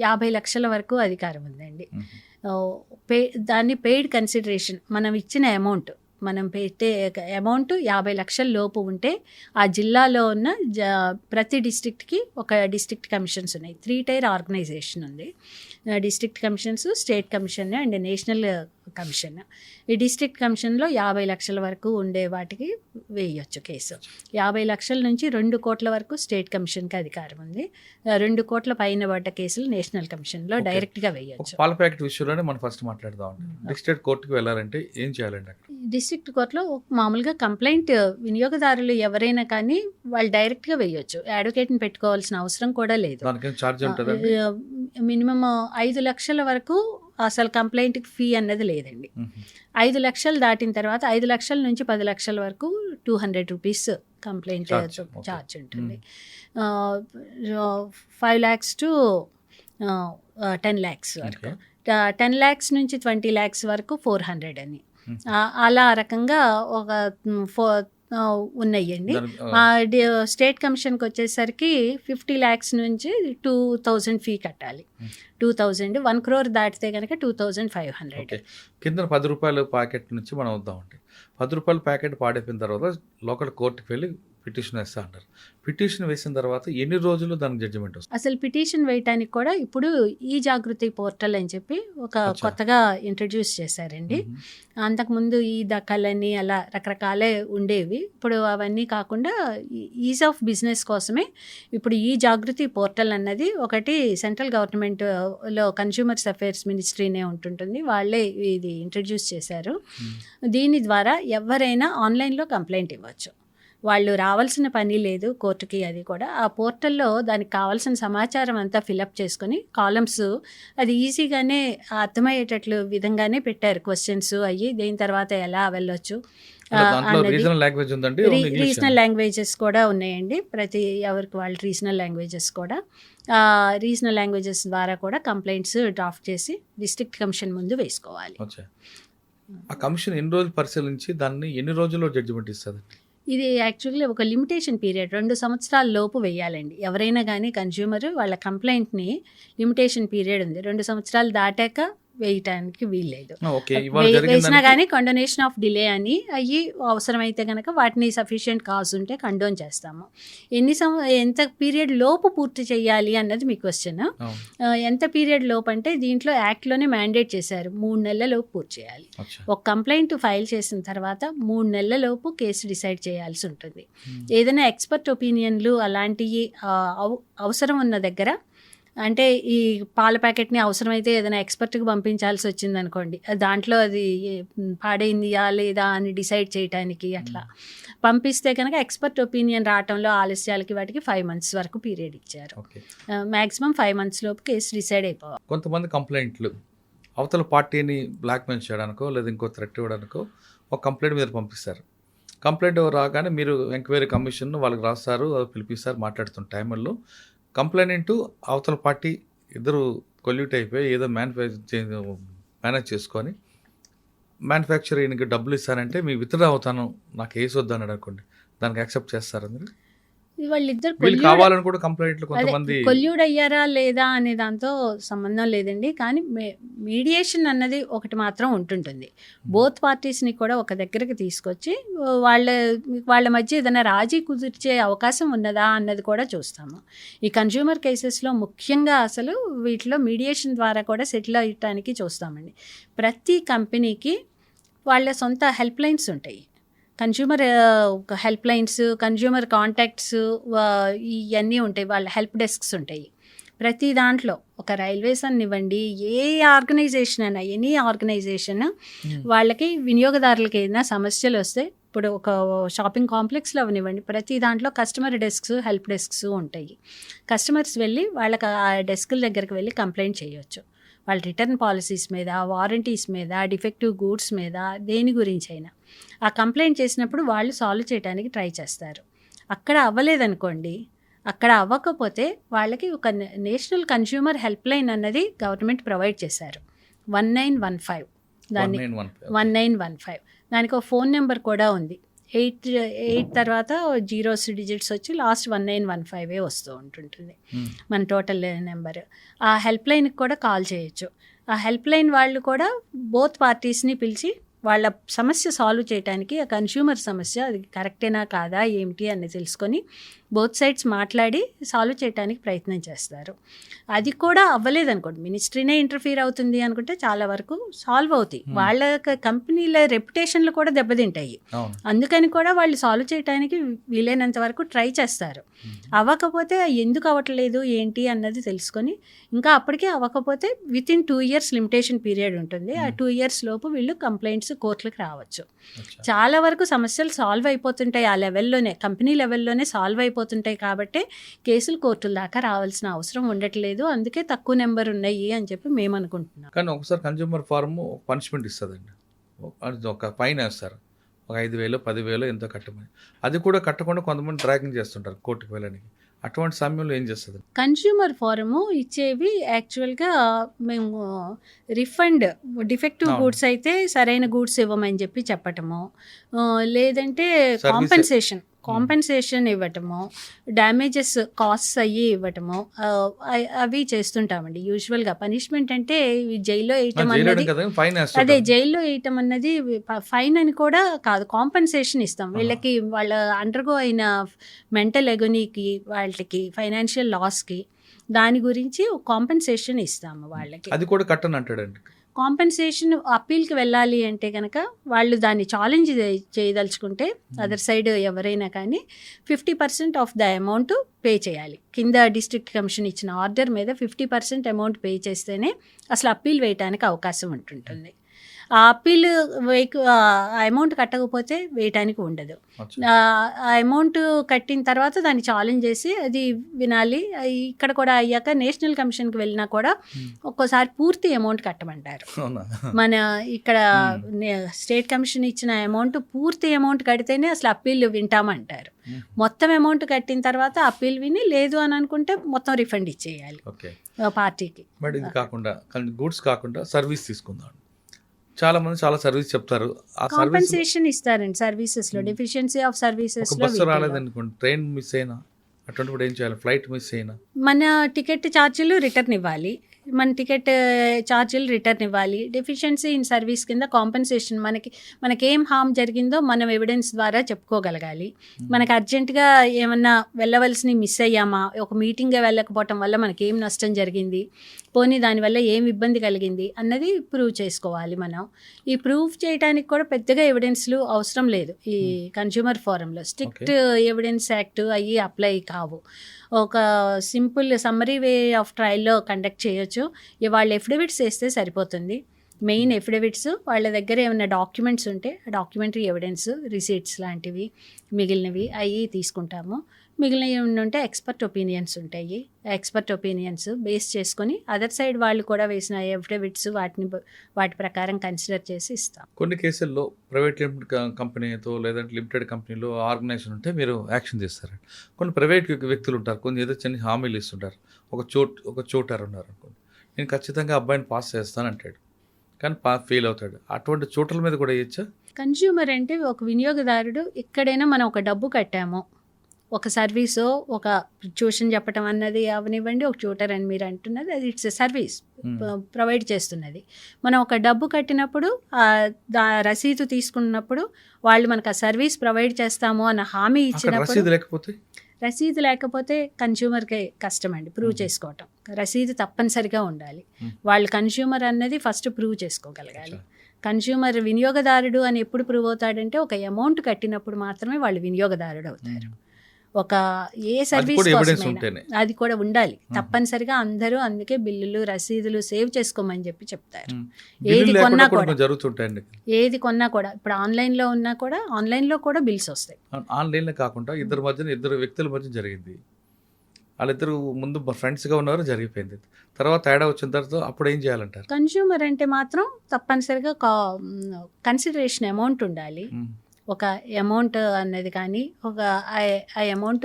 50 లక్షల వరకు అధికారం ఉందండి. దాన్ని పెయిడ్ కన్సిడరేషన్, మనం ఇచ్చిన అమౌంట్, మనం పెట్టే అమౌంట్ 50 లక్షల లోపు ఉంటే ఆ జిల్లాలో ఉన్న ప్రతి డిస్ట్రిక్ట్కి ఒక డిస్ట్రిక్ట్ కమిషన్స్ ఉన్నాయి. 3 టైర్ ఆర్గనైజేషన్ ఉంది, district commissions, state commission and national commission. ఈ డిస్ట్రిక్ట్ కమిషన్లో 50 లక్షల వరకు ఉండే వాటికి వేయొచ్చు కేసు. 50 లక్షల నుంచి 2 కోట్ల వరకు స్టేట్ కమిషన్కి అధికారం ఉంది. 2 కోట్ల పైన పడ్డ కేసులు నేషనల్ కమిషన్లో డైరెక్ట్గా వేయొచ్చు. పాల ప్యాకెట్ విషయంలోనే మనం ఫస్ట్ మాట్లాడదాం. డిస్ట్రిక్ట్ కోర్టుకి వెళ్ళాలంటే ఏం చేయాలండి? డిస్ట్రిక్ట్ కోర్టులో మామూలుగా కంప్లైంట్ వినియోగదారులు ఎవరైనా కానీ వాళ్ళు డైరెక్ట్గా వేయొచ్చు, అడ్వకేట్ని పెట్టుకోవాల్సిన అవసరం కూడా లేదు. మినిమం 5 లక్షల వరకు అసలు కంప్లైంట్కి ఫీ అన్నది లేదండి. 5 లక్షలు దాటిన తర్వాత 5 లక్షల నుంచి 10 లక్షల వరకు 200 రూపీస్ కంప్లైంట్ ఛార్జ్ ఉంటుంది. 5 lakhs to 10 lakhs వరకు, 10 lakhs నుంచి 20 lakhs వరకు 400 అని, అలా రకంగా ఒక ఉన్నాయండి. స్టేట్ కమిషన్కి వచ్చేసరికి 50 lakhs నుంచి 2000 ఫీ కట్టాలి. 2000, 1 crore దాటితే కనుక 2500. కింద 10 రూపాయల ప్యాకెట్ నుంచి మనం వద్దామండి. 10 రూపాయల ప్యాకెట్ పాడైపోయిన తర్వాత లోకల్ కోర్టుకి వెళ్ళి పిటిషన్ వేస్తా అంటారు. పిటిషన్ వేసిన తర్వాత ఎన్ని రోజులు దానికి జడ్జిమెంట్ వస్తుంది? అసలు పిటిషన్ వేయటానికి కూడా ఇప్పుడు ఈ జాగృతి పోర్టల్ అని చెప్పి ఒక కొత్తగా ఇంట్రడ్యూస్ చేశారండి. అంతకుముందు ఈ దక్కలని అలా రకరకాలే ఉండేవి. ఇప్పుడు అవన్నీ కాకుండా ఈజ్ ఆఫ్ బిజినెస్ కోసమే ఇప్పుడు ఈ జాగృతి పోర్టల్ అన్నది ఒకటి సెంట్రల్ గవర్నమెంట్లో కన్స్యూమర్స్ అఫైర్స్ మినిస్ట్రీనే ఉంటుంటుంది, వాళ్ళే ఇది ఇంట్రడ్యూస్ చేశారు. దీని ద్వారా ఎవరైనా ఆన్లైన్లో కంప్లైంట్ ఇవ్వచ్చు. వాళ్ళు రావాల్సిన పని లేదు కోర్టుకి. అది కూడా ఆ పోర్టల్లో దానికి కావాల్సిన సమాచారం అంతా ఫిలప్ చేసుకొని కాలమ్స్ అది ఈజీగానే అర్థమయ్యేటట్లు విధంగానే పెట్టారు. క్వశ్చన్స్ అయ్యి దీని తర్వాత ఎలా వెళ్ళొచ్చు, రీజనల్ లాంగ్వేజెస్ కూడా ఉన్నాయండి. ప్రతి ఎవరికి వాళ్ళు రీజనల్ లాంగ్వేజెస్ కూడా, రీజనల్ లాంగ్వేజెస్ ద్వారా కూడా కంప్లైంట్స్ డ్రాఫ్ట్ చేసి డిస్ట్రిక్ట్ కమిషన్ ముందు వేసుకోవాలి. ఆ కమిషన్ ఎన్ని రోజులు పరిశీలించి దాన్ని ఎన్ని రోజుల్లో జడ్జిమెంట్ ఇస్తుంది? ఇది యాక్చువల్లీ ఒక లిమిటేషన్ పీరియడ్, 2 సంవత్సరాల లోపు వేయాలండి. ఎవరైనా కానీ కన్జ్యూమర్ వాళ్ళ కంప్లైంట్ని లిమిటేషన్ పీరియడ్ ఉంది. 2 సంవత్సరాలు దాటాక వేయటానికి వీల్లేదు. ఓకే, ఇవాళ జరిగిన వేసినా కానీ కండోనేషన్ ఆఫ్ డిలే అని అయ్యి అవసరమైతే కనుక వాటిని సఫిషియెంట్ కాజ్ ఉంటే కండోన్ చేస్తాము. ఎంత పీరియడ్ లోపు పూర్తి చేయాలి అన్నది మీ క్వశ్చన్. ఎంత పీరియడ్ లోపు అంటే దీంట్లో యాక్ట్లోనే మ్యాండేట్ చేశారు 3 నెలల లోపు పూర్తి చేయాలి. ఒక కంప్లైంట్ ఫైల్ చేసిన తర్వాత 3 నెలల లోపు కేసు డిసైడ్ చేయాల్సి ఉంటుంది. ఏదైనా ఎక్స్పర్ట్ ఒపీనియన్లు అలాంటివి అవసరం ఉన్న దగ్గర, అంటే ఈ పాల ప్యాకెట్ని అవసరమైతే ఏదైనా ఎక్స్పర్ట్కి పంపించాల్సి వచ్చింది అనుకోండి, దాంట్లో అది పాడైందియా లేదా అని డిసైడ్ చేయడానికి అట్లా పంపిస్తే కనుక ఎక్స్పర్ట్ ఒపీనియన్ రావటంలో ఆలస్యాలకి వాటికి 5 months వరకు పీరియడ్ ఇచ్చారు. మ్యాక్సిమం 5 months లోపు కేసు డిసైడ్ అయిపోవాలి. కొంతమంది కంప్లైంట్లు అవతల పార్టీని బ్లాక్మెయిల్ చేయడానికో లేదా ఇంకో థ్రెట్ ఇవ్వడానికో ఒక కంప్లైంట్ మీద పంపిస్తారు. కంప్లైంట్ రాగానే మీరు ఎంక్వైరీ కమిషన్ వాళ్ళకి రాస్తారు, పిలిపిస్తారు, మాట్లాడుతున్న టైంలో కంప్లైంట్ అవతల పార్టీ ఇద్దరు కొల్యూట్ అయిపోయి ఏదో మేనేజ్ చేసుకొని మ్యానుఫ్యాక్చరింగ్కి డబ్బులు ఇస్తారంటే మీ విత్డ్రా అవుతాను, నాకు వేసి వద్దాను అనుకోండి, దానికి యాక్సెప్ట్ చేస్తారా మీరు? వాళ్ళిద్దరు వీళ్ళు కావాలని కూడా కంప్లైంట్లు కొంతమంది కొల్యూడ్ అయ్యారా లేదా అనే దాంతో సంబంధం లేదండి. కానీ మీడియేషన్ అన్నది ఒకటి మాత్రం ఉంటుంటుంది. బోత్ పార్టీస్ని కూడా ఒక దగ్గరికి తీసుకొచ్చి వాళ్ళ మధ్య ఏదైనా రాజీ కుదిర్చే అవకాశం ఉన్నదా అన్నది కూడా చూస్తాము. ఈ కన్జ్యూమర్ కేసెస్లో ముఖ్యంగా అసలు వీటిలో మీడియేషన్ ద్వారా కూడా సెటిల్ అయ్యటానికి చూస్తామండి. ప్రతి కంపెనీకి వాళ్ళ సొంత హెల్ప్ లైన్స్ ఉంటాయి. Consumer help lines, consumer contacts ఇవన్నీ ఉంటాయి. వాళ్ళ హెల్ప్ డెస్క్స్ ఉంటాయి ప్రతి దాంట్లో. ఒక రైల్వేస్ అనివ్వండి, ఏ ఆర్గనైజేషన్ అయినా, ఎనీ ఆర్గనైజేషన్ వాళ్ళకి వినియోగదారులకి ఏదైనా సమస్యలు వస్తే, ఇప్పుడు ఒక షాపింగ్ కాంప్లెక్స్లో అవనివ్వండి, ప్రతి దాంట్లో కస్టమర్ డెస్క్స్, హెల్ప్ డెస్క్స్ ఉంటాయి. కస్టమర్స్ వెళ్ళి వాళ్ళకి ఆ డెస్క్ల దగ్గరికి వెళ్ళి కంప్లైంట్ చేయొచ్చు. వాళ్ళ రిటర్న్ పాలసీస్ మీద, వారంటీస్ మీద, డిఫెక్టివ్ గూడ్స్ మీద, దేని గురించి అయినా ఆ కంప్లైంట్ చేసినప్పుడు వాళ్ళు సాల్వ్ చేయడానికి ట్రై చేస్తారు. అక్కడ అవ్వలేదనుకోండి, అక్కడ అవ్వకపోతే వాళ్ళకి ఒక నేషనల్ కన్జ్యూమర్ హెల్ప్ లైన్ అన్నది గవర్నమెంట్ ప్రొవైడ్ చేశారు, 1915. 1915 దానికి ఒక ఫోన్ నెంబర్ కూడా ఉంది. 8 తర్వాత 0 digits వచ్చి లాస్ట్ 1915 వస్తూ ఉంటుంటుంది మన టోటల్ నెంబర్. ఆ హెల్ప్ లైన్కి కూడా కాల్ చేయొచ్చు. ఆ హెల్ప్ లైన్ వాళ్ళు కూడా బోత్ పార్టీస్ని పిలిచి వాళ్ళ సమస్య సాల్వ్ చేయడానికి, ఆ కన్స్యూమర్ సమస్య అది కరెక్టేనా కాదా ఏమిటి అని తెలుసుకొని బోత్ సైడ్స్ మాట్లాడి సాల్వ్ చేయడానికి ప్రయత్నం చేస్తారు. అది కూడా అవ్వలేదనుకోండి, మినిస్ట్రీనే ఇంటర్ఫీర్ అవుతుంది అనుకుంటే చాలా వరకు సాల్వ్ అవుతాయి. వాళ్ళ కంపెనీల రెప్యుటేషన్లు కూడా దెబ్బతింటాయి. అందుకని కూడా వాళ్ళు సాల్వ్ చేయడానికి వీలైనంత వరకు ట్రై చేస్తారు. అవ్వకపోతే ఎందుకు అవ్వట్లేదు ఏంటి అన్నది తెలుసుకొని, ఇంకా అప్పటికే అవ్వకపోతే వితిన్ 2 years లిమిటేషన్ పీరియడ్ ఉంటుంది. ఆ 2 years లోపు వీళ్ళు కంప్లైంట్స్ కోర్టులకు రావచ్చు. చాలా వరకు సమస్యలు సాల్వ్ అయిపోతుంటాయి. ఆ లెవెల్లోనే, కంపెనీ లెవెల్లోనే సాల్వ్ అయిపోతుంటాయి. కాబట్టి కేసులు కోర్టుల దాకా రావాల్సిన అవసరం ఉండట్లేదు. అందుకే తక్కువ నెంబర్ ఉన్నాయి అని చెప్పి మేము అనుకుంటున్నాం. కానీ ఒకసారి కన్జ్యూమర్ ఫారం పనిష్మెంట్ ఇస్తుందండి, ఒక ఫైన్ వేస్తారు, ఒక 5,000 10,000 ఎంతో కట్టమని. అది కూడా కట్టకుండా కొంతమంది ట్రాకింగ్ చేస్తుంటారు కోర్టుకు వెళ్ళడానికి. అటువంటి సమయంలో ఏం చేస్తుంది? కన్స్యూమర్ ఫోరము ఇచ్చేవి యాక్చువల్గా మేము రిఫండ్, డిఫెక్టివ్ గూడ్స్ అయితే సరైన గూడ్స్ ఇవ్వమని చెప్పి చెప్పటము, లేదంటే కాంపెన్సేషన్ ఇవ్వటము, డ్యామేజెస్ కాస్ట్స్ అయ్యి ఇవ్వటము, అవి చేస్తుంటామండి యూజువల్గా. పనిష్మెంట్ అంటే జైల్లో వేయటం అన్నది, అదే జైల్లో వేయటం అన్నది ఫైన్ అని కూడా కాదు, కాంపెన్సేషన్ ఇస్తాం వీళ్ళకి. వాళ్ళ అండర్గో అయిన మెంటల్ ఎగనీకి, వాళ్ళకి ఫైనాన్షియల్ లాస్కి, దాని గురించి కాంపెన్సేషన్ ఇస్తాము వాళ్ళకి. అది కూడా కట్టను అంటాడండి. కాంపెన్సేషన్ అప్పీల్కి వెళ్ళాలి అంటే కనుక వాళ్ళు దాన్ని ఛాలెంజ్ చేయదలుచుకుంటే అదర్ సైడ్ ఎవరైనా కానీ 50% ఆఫ్ ద అమౌంట్ పే చేయాలి. కింద డిస్ట్రిక్ట్ కమిషన్ ఇచ్చిన ఆర్డర్ మీద 50% అమౌంట్ పే చేస్తేనే అసలు అప్పీల్ వేయటానికి అవకాశం ఉంటుంటుంది. ఆ అప్పీల్ అమౌంట్ కట్టకపోతే వేయటానికి ఉండదు. ఆ అమౌంట్ కట్టిన తర్వాత దాన్ని ఛాలెంజ్ చేసి అది వినాలి. ఇక్కడ కూడా అయ్యాక నేషనల్ కమిషన్కి వెళ్ళినా కూడా ఒక్కోసారి పూర్తి అమౌంట్ కట్టమంటారు. మన ఇక్కడ స్టేట్ కమిషన్ ఇచ్చిన అమౌంట్ పూర్తి అమౌంట్ కడితేనే అసలు అప్పీల్ వింటామంటారు. మొత్తం అమౌంట్ కట్టిన తర్వాత అప్పీల్ విని లేదు అని అనుకుంటే మొత్తం రిఫండ్ ఇచ్చేయాలి పార్టీకి. బట్ ఇది కాకుండా గూడ్స్ కాకుండా సర్వీస్ తీసుకుందాం. చాలా మంది చాలా సర్వీస్ చెప్తారు, కాంపెన్సేషన్ ఇస్తారండి సర్వీసెస్ లో. డెఫిషియన్సీ ఆఫ్ సర్వీసెస్ లో బస్సు రాలేదనుకోండి, ట్రైన్ మిస్ అయినా అటువంటిప్పుడు ఏం చేయాలి? ఫ్లైట్ మిస్ అయినా మన టికెట్ ఛార్జీలు రిటర్న్ ఇవ్వాలి. మన టికెట్ ఛార్జీలు రిటర్న్ ఇవ్వాలి. డెఫిషియన్సీ ఇన్ సర్వీస్ కింద కాంపెన్సేషన్ మనకేం హామ్ జరిగిందో మనం ఎవిడెన్స్ ద్వారా చెప్పుకోగలగాలి. మనకు అర్జెంటుగా ఏమన్నా వెళ్ళవలసినవి మిస్ అయ్యామా, ఒక మీటింగ్గా వెళ్ళకపోవటం వల్ల మనకేం నష్టం జరిగింది, పోనీ దానివల్ల ఏం ఇబ్బంది కలిగింది అన్నది ప్రూవ్ చేసుకోవాలి మనం. ఈ ప్రూవ్ చేయడానికి కూడా పెద్దగా ఎవిడెన్స్లు అవసరం లేదు. ఈ కన్జ్యూమర్ ఫోరంలో స్ట్రిక్ట్ ఎవిడెన్స్ యాక్ట్ అయ్యి అప్లై కావు. ఒక సింపుల్ సమ్మరీ వే ఆఫ్ ట్రయల్లో కండక్ట్ చేయొచ్చు. వాళ్ళు ఎఫిడవిట్స్ వేస్తే సరిపోతుంది. మెయిన్ ఎఫిడవిట్స్, వాళ్ళ దగ్గర ఏమైనా డాక్యుమెంట్స్ ఉంటే డాక్యుమెంటరీ ఎవిడెన్స్, రిసీట్స్ లాంటివి మిగిలినవి అవి తీసుకుంటాము. మిగిలినవి ఉంటే ఎక్స్పర్ట్ ఒపీనియన్స్ ఉంటాయి. ఎక్స్పర్ట్ ఒపీనియన్స్ బేస్ చేసుకొని అదర్ సైడ్ వాళ్ళు కూడా వేసిన ఎఫిడవిట్స్ వాటి ప్రకారం కన్సిడర్ చేసి ఇస్తాం. కొన్ని కేసుల్లో ప్రైవేట్ లిమిటెడ్ కంపెనీతో లేదంటే లిమిటెడ్ కంపెనీలో ఆర్గనైజేషన్ ఉంటే మీరు యాక్షన్ చేస్తారు. కొన్ని ప్రైవేట్ వ్యక్తులు ఉంటారు, కొన్ని ఏదో చిన్న హామీలు ఇస్తుంటారు. ఒక చోటర్ ఉన్నారు అనుకోండి, నేను ఖచ్చితంగా అబ్బాయిని పాస్ చేస్తాను అంటాడు, కానీ ఫెయిల్ అవుతాడు. అటువంటి చోట్ల మీద కూడా ఇచ్చా. కన్జ్యూమర్ అంటే ఒక వినియోగదారుడు ఎక్కడైనా మనం ఒక డబ్బు కట్టాము, ఒక సర్వీసు, ఒక ట్యూషన్ చెప్పటం అన్నది అవనివ్వండి, ఒక ట్యూటర్ అని మీరు అంటున్నది, అది ఇట్స్ సర్వీస్ ప్రొవైడ్ చేస్తున్నది. మనం ఒక డబ్బు కట్టినప్పుడు రసీదు తీసుకున్నప్పుడు వాళ్ళు మనకు ఆ సర్వీస్ ప్రొవైడ్ చేస్తాము అన్న హామీ ఇచ్చినప్పుడు, రసీదు లేకపోతే కన్జ్యూమర్కి కష్టం అండి ప్రూవ్ చేసుకోవటం. రసీదు తప్పనిసరిగా ఉండాలి. వాళ్ళు కన్జ్యూమర్ అన్నది ఫస్ట్ ప్రూవ్ చేసుకోగలగాలి. కన్జ్యూమర్ వినియోగదారుడు అని ఎప్పుడు ప్రూవ్ అవుతాడంటే ఒక అమౌంట్ కట్టినప్పుడు మాత్రమే వాళ్ళు వినియోగదారుడు అవుతారు. ఒక ఏ సర్వీస్ కోసమైనా అది కూడా ఉండాలి తప్పనిసరిగా. అందరూ అందుకే బిల్లులు రసీదులు సేవ్ చేసుకోమని చెప్తారు. ఏది కొన్నా కూడా ఇప్పుడు ఆన్లైన్లో ఉన్నా కూడా ఆన్లైన్లో కూడా బిల్స్ వస్తాయి. ఆన్లైన్లో కాకుండా ఇద్దరు వ్యక్తుల మధ్య జరిగింది, వాళ్ళిద్దరు ముందు ఫ్రెండ్స్గా ఉన్నారు, జరిగిపోయింది, తర్వాత తేడా వచ్చిన తర్వాత అప్పుడు ఏం చేయాలంటారు? కన్జ్యూమర్ అంటే మాత్రం తప్పనిసరిగా కన్సిడరేషన్ అమౌంట్ ఉండాలి. ఒక అమౌంట్ అన్నది కానీ ఒక ఆ అమౌంట్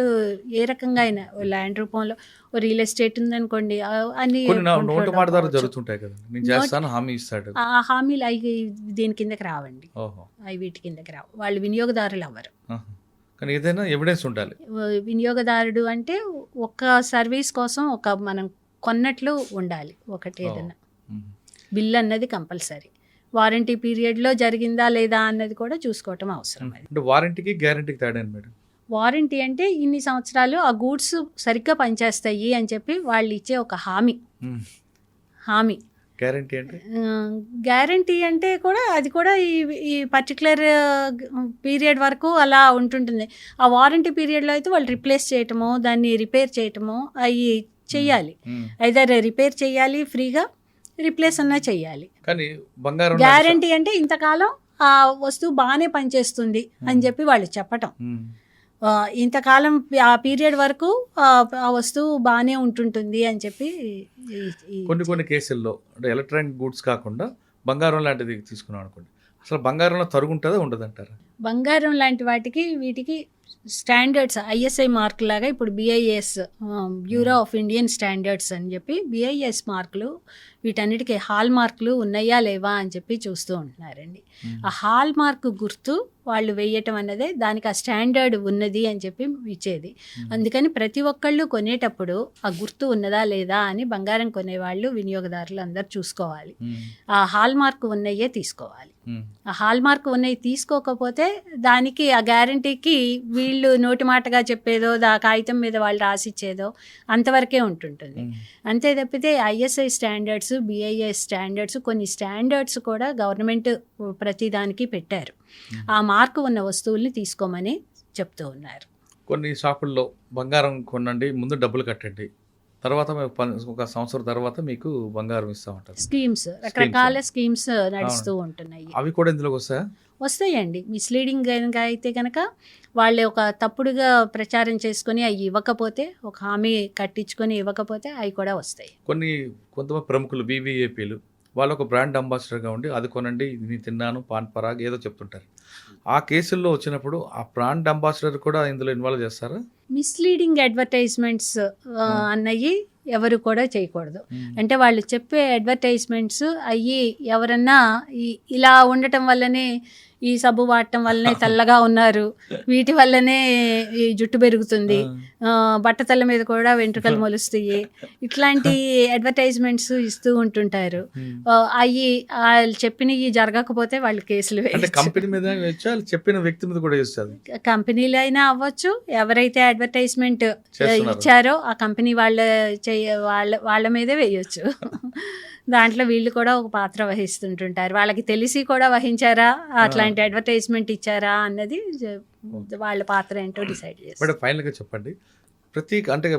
ఏ రకంగా అయినా ల్యాండ్ రూపంలో రియల్ ఎస్టేట్ ఉందనుకోండి, అన్ని జరుగుతుంటాయి కదా, నేను చేస్తాను హామీ ఇస్తాడు. ఆ హామీలు అవి దీని కిందకి రావండి, అవి వీటి కిందకి రావు. వాళ్ళు వినియోగదారులు అవ్వరు. కానీ ఏదైనా ఎవిడెన్స్ ఉండాలి. వినియోగదారుడు అంటే ఒక సర్వీస్ కోసం ఒక మనం కొన్నట్లు ఉండాలి. ఒకటి ఏదైనా బిల్ అన్నది కంపల్సరీ. వారంటీ పీరియడ్లో జరిగిందా లేదా అన్నది కూడా చూసుకోవటం అవసరం. వారంటీకి గ్యారంటీకి తేడా మేడం? వారంటీ అంటే ఇన్ని సంవత్సరాలు ఆ గూడ్స్ సరిగ్గా పనిచేస్తాయి అని చెప్పి వాళ్ళు ఇచ్చే ఒక హామీ. గ్యారంటీ అంటే కూడా అది కూడా ఈ పర్టికులర్ పీరియడ్ వరకు అలా ఉంటుంటుంది. ఆ వారంటీ పీరియడ్లో అయితే వాళ్ళు రిప్లేస్ చేయటమో దాన్ని రిపేర్ చేయటమో అవి చెయ్యాలి. ఐదర్ రిపేర్ చేయాలి ఫ్రీగా, రిప్లేస్ అన్నా చెయ్యాలి. కానీ బంగారం గ్యారంటీ అంటే ఇంతకాలం ఆ వస్తువు బాగానే పనిచేస్తుంది అని చెప్పి వాళ్ళు చెప్పటం. ఇంతకాలం ఆ పీరియడ్ వరకు ఆ వస్తువు బాగానే ఉంటుంటుంది అని చెప్పి. కొన్ని కేసుల్లో అంటే ఎలక్ట్రానిక్ గూడ్స్ కాకుండా బంగారం లాంటిది తీసుకున్నాం అనుకోండి, అసలు బంగారంలో తరుగుంటుందా ఉండదంటారా? బంగారం లాంటి వీటికి స్టాండర్డ్స్ ISI మార్క్ లాగా ఇప్పుడు BIS bureau of Indian standards అని చెప్పి BIS మార్కులు, వీటన్నిటికీ హాల్ మార్కులు ఉన్నాయా లేవా అని చెప్పి చూస్తూ ఉంటున్నారండి. ఆ హాల్ మార్క్ గుర్తు వాళ్ళు వేయటం అన్నదే దానికి ఆ స్టాండర్డ్ ఉన్నది అని చెప్పి ఇచ్చేది. అందుకని ప్రతి ఒక్కళ్ళు కొనేటప్పుడు ఆ గుర్తు ఉన్నదా లేదా అని బంగారం కొనేవాళ్ళు వినియోగదారులు అందరు చూసుకోవాలి. ఆ హాల్ మార్క్ ఉన్నయే తీసుకోవాలి. ఆ హాల్ మార్క్ ఉన్నవి తీసుకోకపోతే దానికి ఆ గ్యారంటీకి వీళ్ళు నోటి మాటగా చెప్పేదో కాగితం మీద వాళ్ళు రాసిచ్చేదో అంతవరకే ఉంటుంటుంది. అంతే తప్పితే ISI స్టాండర్డ్స్ BIS స్టాండర్డ్స్ కొన్ని స్టాండర్డ్స్ కూడా గవర్నమెంట్ ప్రతిదానికి పెట్టారు. ఆ మార్కు ఉన్న వస్తువుల్ని తీసుకోమని చెప్తూ ఉన్నారు. కొన్ని షాపుల్లో బంగారం కొనండి, ముందు డబ్బులు కట్టండి, తర్వాత ఒక సంవత్సరం తర్వాత మీకు బంగారం ఇస్తామంటారు. స్కీమ్స్, రకరకాల స్కీమ్స్ నడుస్తూ ఉంటున్నాయి. అవి కూడా ఇందులోకి వస్తాయండి. మిస్లీడింగ్ కనుక అయితే కనుక వాళ్ళే ఒక తప్పుడుగా ప్రచారం చేసుకొని అవి ఇవ్వకపోతే, ఒక హామీ కట్టించుకొని ఇవ్వకపోతే అవి కూడా వస్తాయి. కొంతమంది ప్రముఖులు BVAPలు వాళ్ళు ఒక బ్రాండ్ అంబాసిడర్గా ఉండి అది కొనండి, ఇది తిన్నాను, పాన్ పరాగ్ ఏదో చెప్తుంటారు. ఆ కేసుల్లో వచ్చినప్పుడు ఆ బ్రాండ్ అంబాసిడర్ కూడా ఇందులో ఇన్వాల్వ్ చేస్తారా? మిస్లీడింగ్ అడ్వర్టైజ్మెంట్స్ అన్నవి ఎవరు కూడా చేయకూడదు. అంటే వాళ్ళు చెప్పే అడ్వర్టైజ్మెంట్స్ అయ్యి ఎవరన్నా ఇలా ఉండటం వల్లనే ఈ సబ్బు వాడటం వల్లనే తెల్లగా ఉన్నారు, వీటి వల్లనే ఈ జుట్టు పెరుగుతుంది, బట్టతల మీద కూడా వెంట్రుకలు మొలుస్తాయి, ఇట్లాంటి అడ్వర్టైజ్మెంట్స్ ఇస్తూ ఉంటుంటారు. అవి వాళ్ళు చెప్పినవి జరగకపోతే వాళ్ళు కేసులు కంపెనీ మీద చెప్పిన వ్యక్తి మీద కూడా కంపెనీలు అయినా అవ్వచ్చు, ఎవరైతే అడ్వర్టైజ్మెంట్ ఇచ్చారో ఆ కంపెనీ వాళ్ళ మీదే వేయొచ్చు. దాంట్లో వీళ్ళు కూడా ఒక పాత్ర వహిస్తుంటుంటారు. వాళ్ళకి తెలిసి కూడా వహించారా, అట్లాంటి అడ్వర్టైజ్మెంట్ ఇచ్చారా అన్నది వాళ్ళ పాత్ర ఏంటో డిసైడ్ చేస్తారు. ఫైనల్గా చెప్పండి, ప్రతి అంటే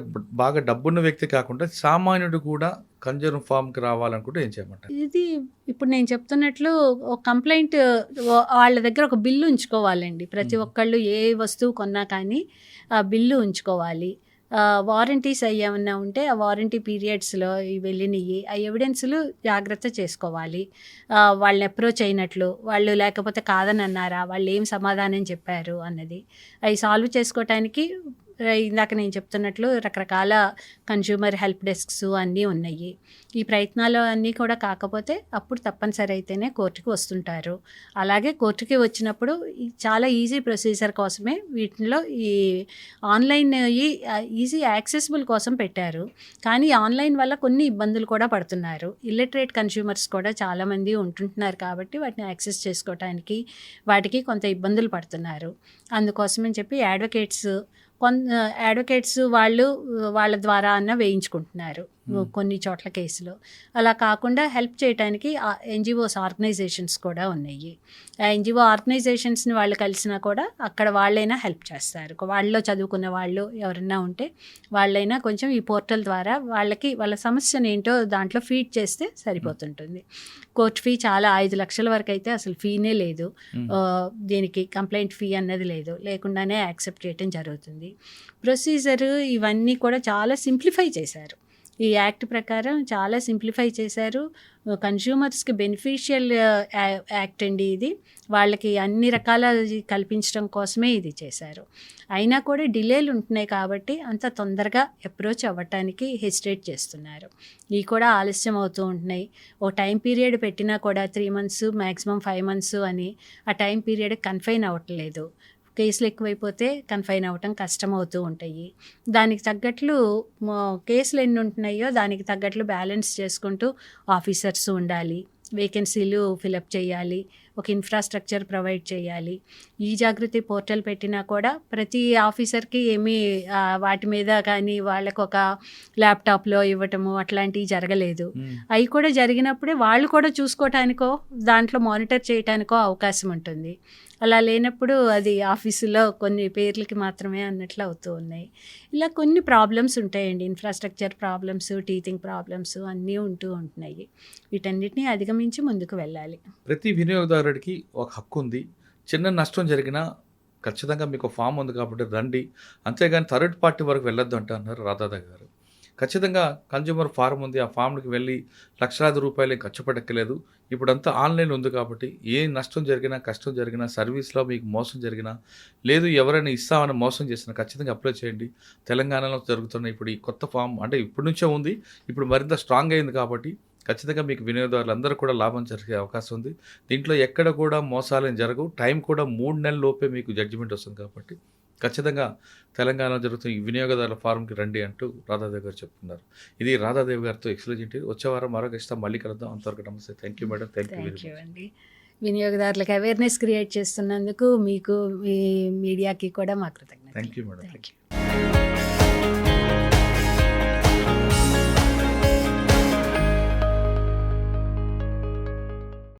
బాగా డబ్బున్న వ్యక్తి కాకుండా సామాన్యుడు కూడా కన్జ్యూమర్ ఫార్మ్కి రావాలనుకుంటే ఏం చేయమంటారు? ఇది ఇప్పుడు నేను చెప్తున్నట్లు ఒక కంప్లైంట్ వాళ్ళ దగ్గర ఒక బిల్లు ఉంచుకోవాలండి. ప్రతి ఒక్కళ్ళు ఏ వస్తువు కొన్నా కానీ ఆ బిల్లు ఉంచుకోవాలి. వారంటీస్ ఏమన్నా ఉంటే ఆ వారంటీ పీరియడ్స్లో వెళ్ళినవి ఆ ఎవిడెన్స్లు జాగ్రత్త చేసుకోవాలి. వాళ్ళని అప్రోచ్ అయినట్లు, వాళ్ళు లేకపోతే కాదని అన్నారా, వాళ్ళు ఏం సమాధానం చెప్పారు అన్నది అవి సాల్వ్ చేసుకోవటానికి ఇందాక నేను చెప్తున్నట్లు రకరకాల కన్జ్యూమర్ హెల్ప్ డెస్క్స్ అన్నీ ఉన్నాయి. ఈ ప్రయత్నాలు అన్నీ కూడా కాకపోతే అప్పుడు తప్పనిసరి అయితేనే కోర్టుకి వస్తుంటారు. అలాగే కోర్టుకి వచ్చినప్పుడు చాలా ఈజీ ప్రొసీజర్ కోసమే వీటిలో ఈ ఆన్లైన్ ఈజీ యాక్సెసిబుల్ కోసం పెట్టారు. కానీ ఆన్లైన్ వల్ల కొన్ని ఇబ్బందులు కూడా పడుతున్నారు. ఇల్లిటరేట్ కన్జ్యూమర్స్ కూడా చాలామంది ఉంటుంటున్నారు కాబట్టి వాటిని యాక్సెస్ చేసుకోవటానికి వాటికి కొంత ఇబ్బందులు పడుతున్నారు. అందుకోసమని చెప్పి అడ్వకేట్స్ వాళ్ళ ద్వారా అన్న వేయించుకుంటున్నారు కొన్ని చోట్ల కేసులు. అలా కాకుండా హెల్ప్ చేయడానికి ఎన్జిఓస్ ఆర్గనైజేషన్స్ కూడా ఉన్నాయి. ఆ ఎన్జిఓ ఆర్గనైజేషన్స్ని వాళ్ళు కలిసినా కూడా అక్కడ వాళ్ళైనా హెల్ప్ చేస్తారు. వాళ్ళలో చదువుకున్న వాళ్ళు ఎవరన్నా ఉంటే వాళ్ళైనా కొంచెం ఈ పోర్టల్ ద్వారా వాళ్ళ సమస్యను ఏంటో దాంట్లో ఫీడ్ చేస్తే సరిపోతుంటుంది. కోర్ట్ ఫీ చాలా 5 లక్షల వరకు అయితే అసలు ఫీనే లేదు. దీనికి కంప్లైంట్ ఫీ అన్నది లేకుండానే యాక్సెప్ట్ చేయడం జరుగుతుంది. ప్రొసీజర్ ఇవన్నీ కూడా చాలా సింప్లిఫై చేశారు. ఈ యాక్ట్ ప్రకారం చాలా సింప్లిఫై చేశారు. కన్జ్యూమర్స్కి బెనిఫిషియల్ యాక్ట్ అండి ఇది. వాళ్ళకి అన్ని రకాల కల్పించడం కోసమే ఇది చేశారు. అయినా కూడా డిలేలు ఉంటున్నాయి కాబట్టి అంత తొందరగా అప్రోచ్ అవ్వటానికి హెసిటేట్ చేస్తున్నారు. ఇవి కూడా ఆలస్యం అవుతూ ఉంటున్నాయి. ఓ టైం పీరియడ్ పెట్టినా కూడా 3 months మ్యాక్సిమం 5 months అని ఆ టైం పీరియడ్ కన్ఫైన్ అవ్వట్లేదు. కేసులు ఎక్కువైపోతే కన్ఫైన్ అవ్వటం కష్టం అవుతూ ఉంటాయి. దానికి తగ్గట్లు కేసులు ఎన్ని ఉంటున్నాయో దానికి తగ్గట్లు బ్యాలెన్స్ చేసుకుంటూ ఆఫీసర్స్ ఉండాలి, వేకెన్సీలు ఫిలప్ చేయాలి, ఒక ఇన్ఫ్రాస్ట్రక్చర్ ప్రొవైడ్ చేయాలి. ఈ జాగృతి పోర్టల్ పెట్టినా కూడా ప్రతి ఆఫీసర్కి ఏమీ వాటి మీద కానీ వాళ్ళకు ఒక ల్యాప్టాప్లో ఇవ్వటము అట్లాంటివి జరగలేదు. అవి కూడా జరిగినప్పుడే వాళ్ళు కూడా చూసుకోవటానికో దాంట్లో మానిటర్ చేయటానికో అవకాశం ఉంటుంది. అలా లేనప్పుడు అది ఆఫీసులో కొన్ని పేర్లకి మాత్రమే అన్నట్లు అవుతూ ఉన్నాయి. ఇలా కొన్ని ప్రాబ్లమ్స్ ఉంటాయండి, ఇన్ఫ్రాస్ట్రక్చర్ ప్రాబ్లమ్స్, టీచింగ్ ప్రాబ్లమ్స్ అన్నీ ఉంటున్నాయి. వీటన్నిటిని అధిగమించి ముందుకు వెళ్ళాలి. ప్రతి వినియోగదారుడికి ఒక హక్కు ఉంది. చిన్న నష్టం జరిగినా ఖచ్చితంగా మీకు ఫామ్ ఉంది కాబట్టి రండి, అంతేగాని థర్డ్ పార్టీ వరకు వెళ్ళొద్దు అంటే అన్నారు రాధాదా గారు. ఖచ్చితంగా కన్జ్యూమర్ ఫారం ఉంది, ఆ ఫామ్కి వెళ్ళి లక్షలాది రూపాయలు ఖర్చు పెట్టక్కలేదు. ఇప్పుడంతా ఆన్లైన్ ఉంది కాబట్టి ఏ నష్టం జరిగినా కష్టం జరిగినా సర్వీస్లో మీకు మోసం జరిగినా లేదు ఎవరైనా ఇస్తామని మోసం చేసినా ఖచ్చితంగా అప్లై చేయండి. తెలంగాణలో జరుగుతున్న ఇప్పుడు ఈ కొత్త ఫామ్ అంటే ఇప్పటి నుంచే ఉంది, ఇప్పుడు మరింత స్ట్రాంగ్ అయింది కాబట్టి ఖచ్చితంగా మీకు వినియోగదారులందరూ కూడా లాభం జరిగే అవకాశం ఉంది. దీంట్లో ఎక్కడ కూడా మోసాలేం జరగవు. టైం కూడా 3 నెలల లోపే మీకు జడ్జిమెంట్ వస్తుంది కాబట్టి ఖచ్చితంగా తెలంగాణలో జరుగుతున్న ఈ వినియోగదారుల ఫారంకి రండి అంటూ రాధాదేవి గారు చెప్తున్నారు. ఇది రాధాదేవి గారితో ఎక్స్క్లూజివ్. వచ్చే వారం మరొక ఇష్టం మళ్ళీ కలుద్దాం. అంతవరకు నమస్తే. Thank you madam. Thank you అండి. వినియోగదారులకు అవేర్నెస్ క్రియేట్ చేస్తున్నందుకు మీకు మీ మీడియాకి కూడా మా కృతజ్ఞతలు. Thank you madam. Thank you.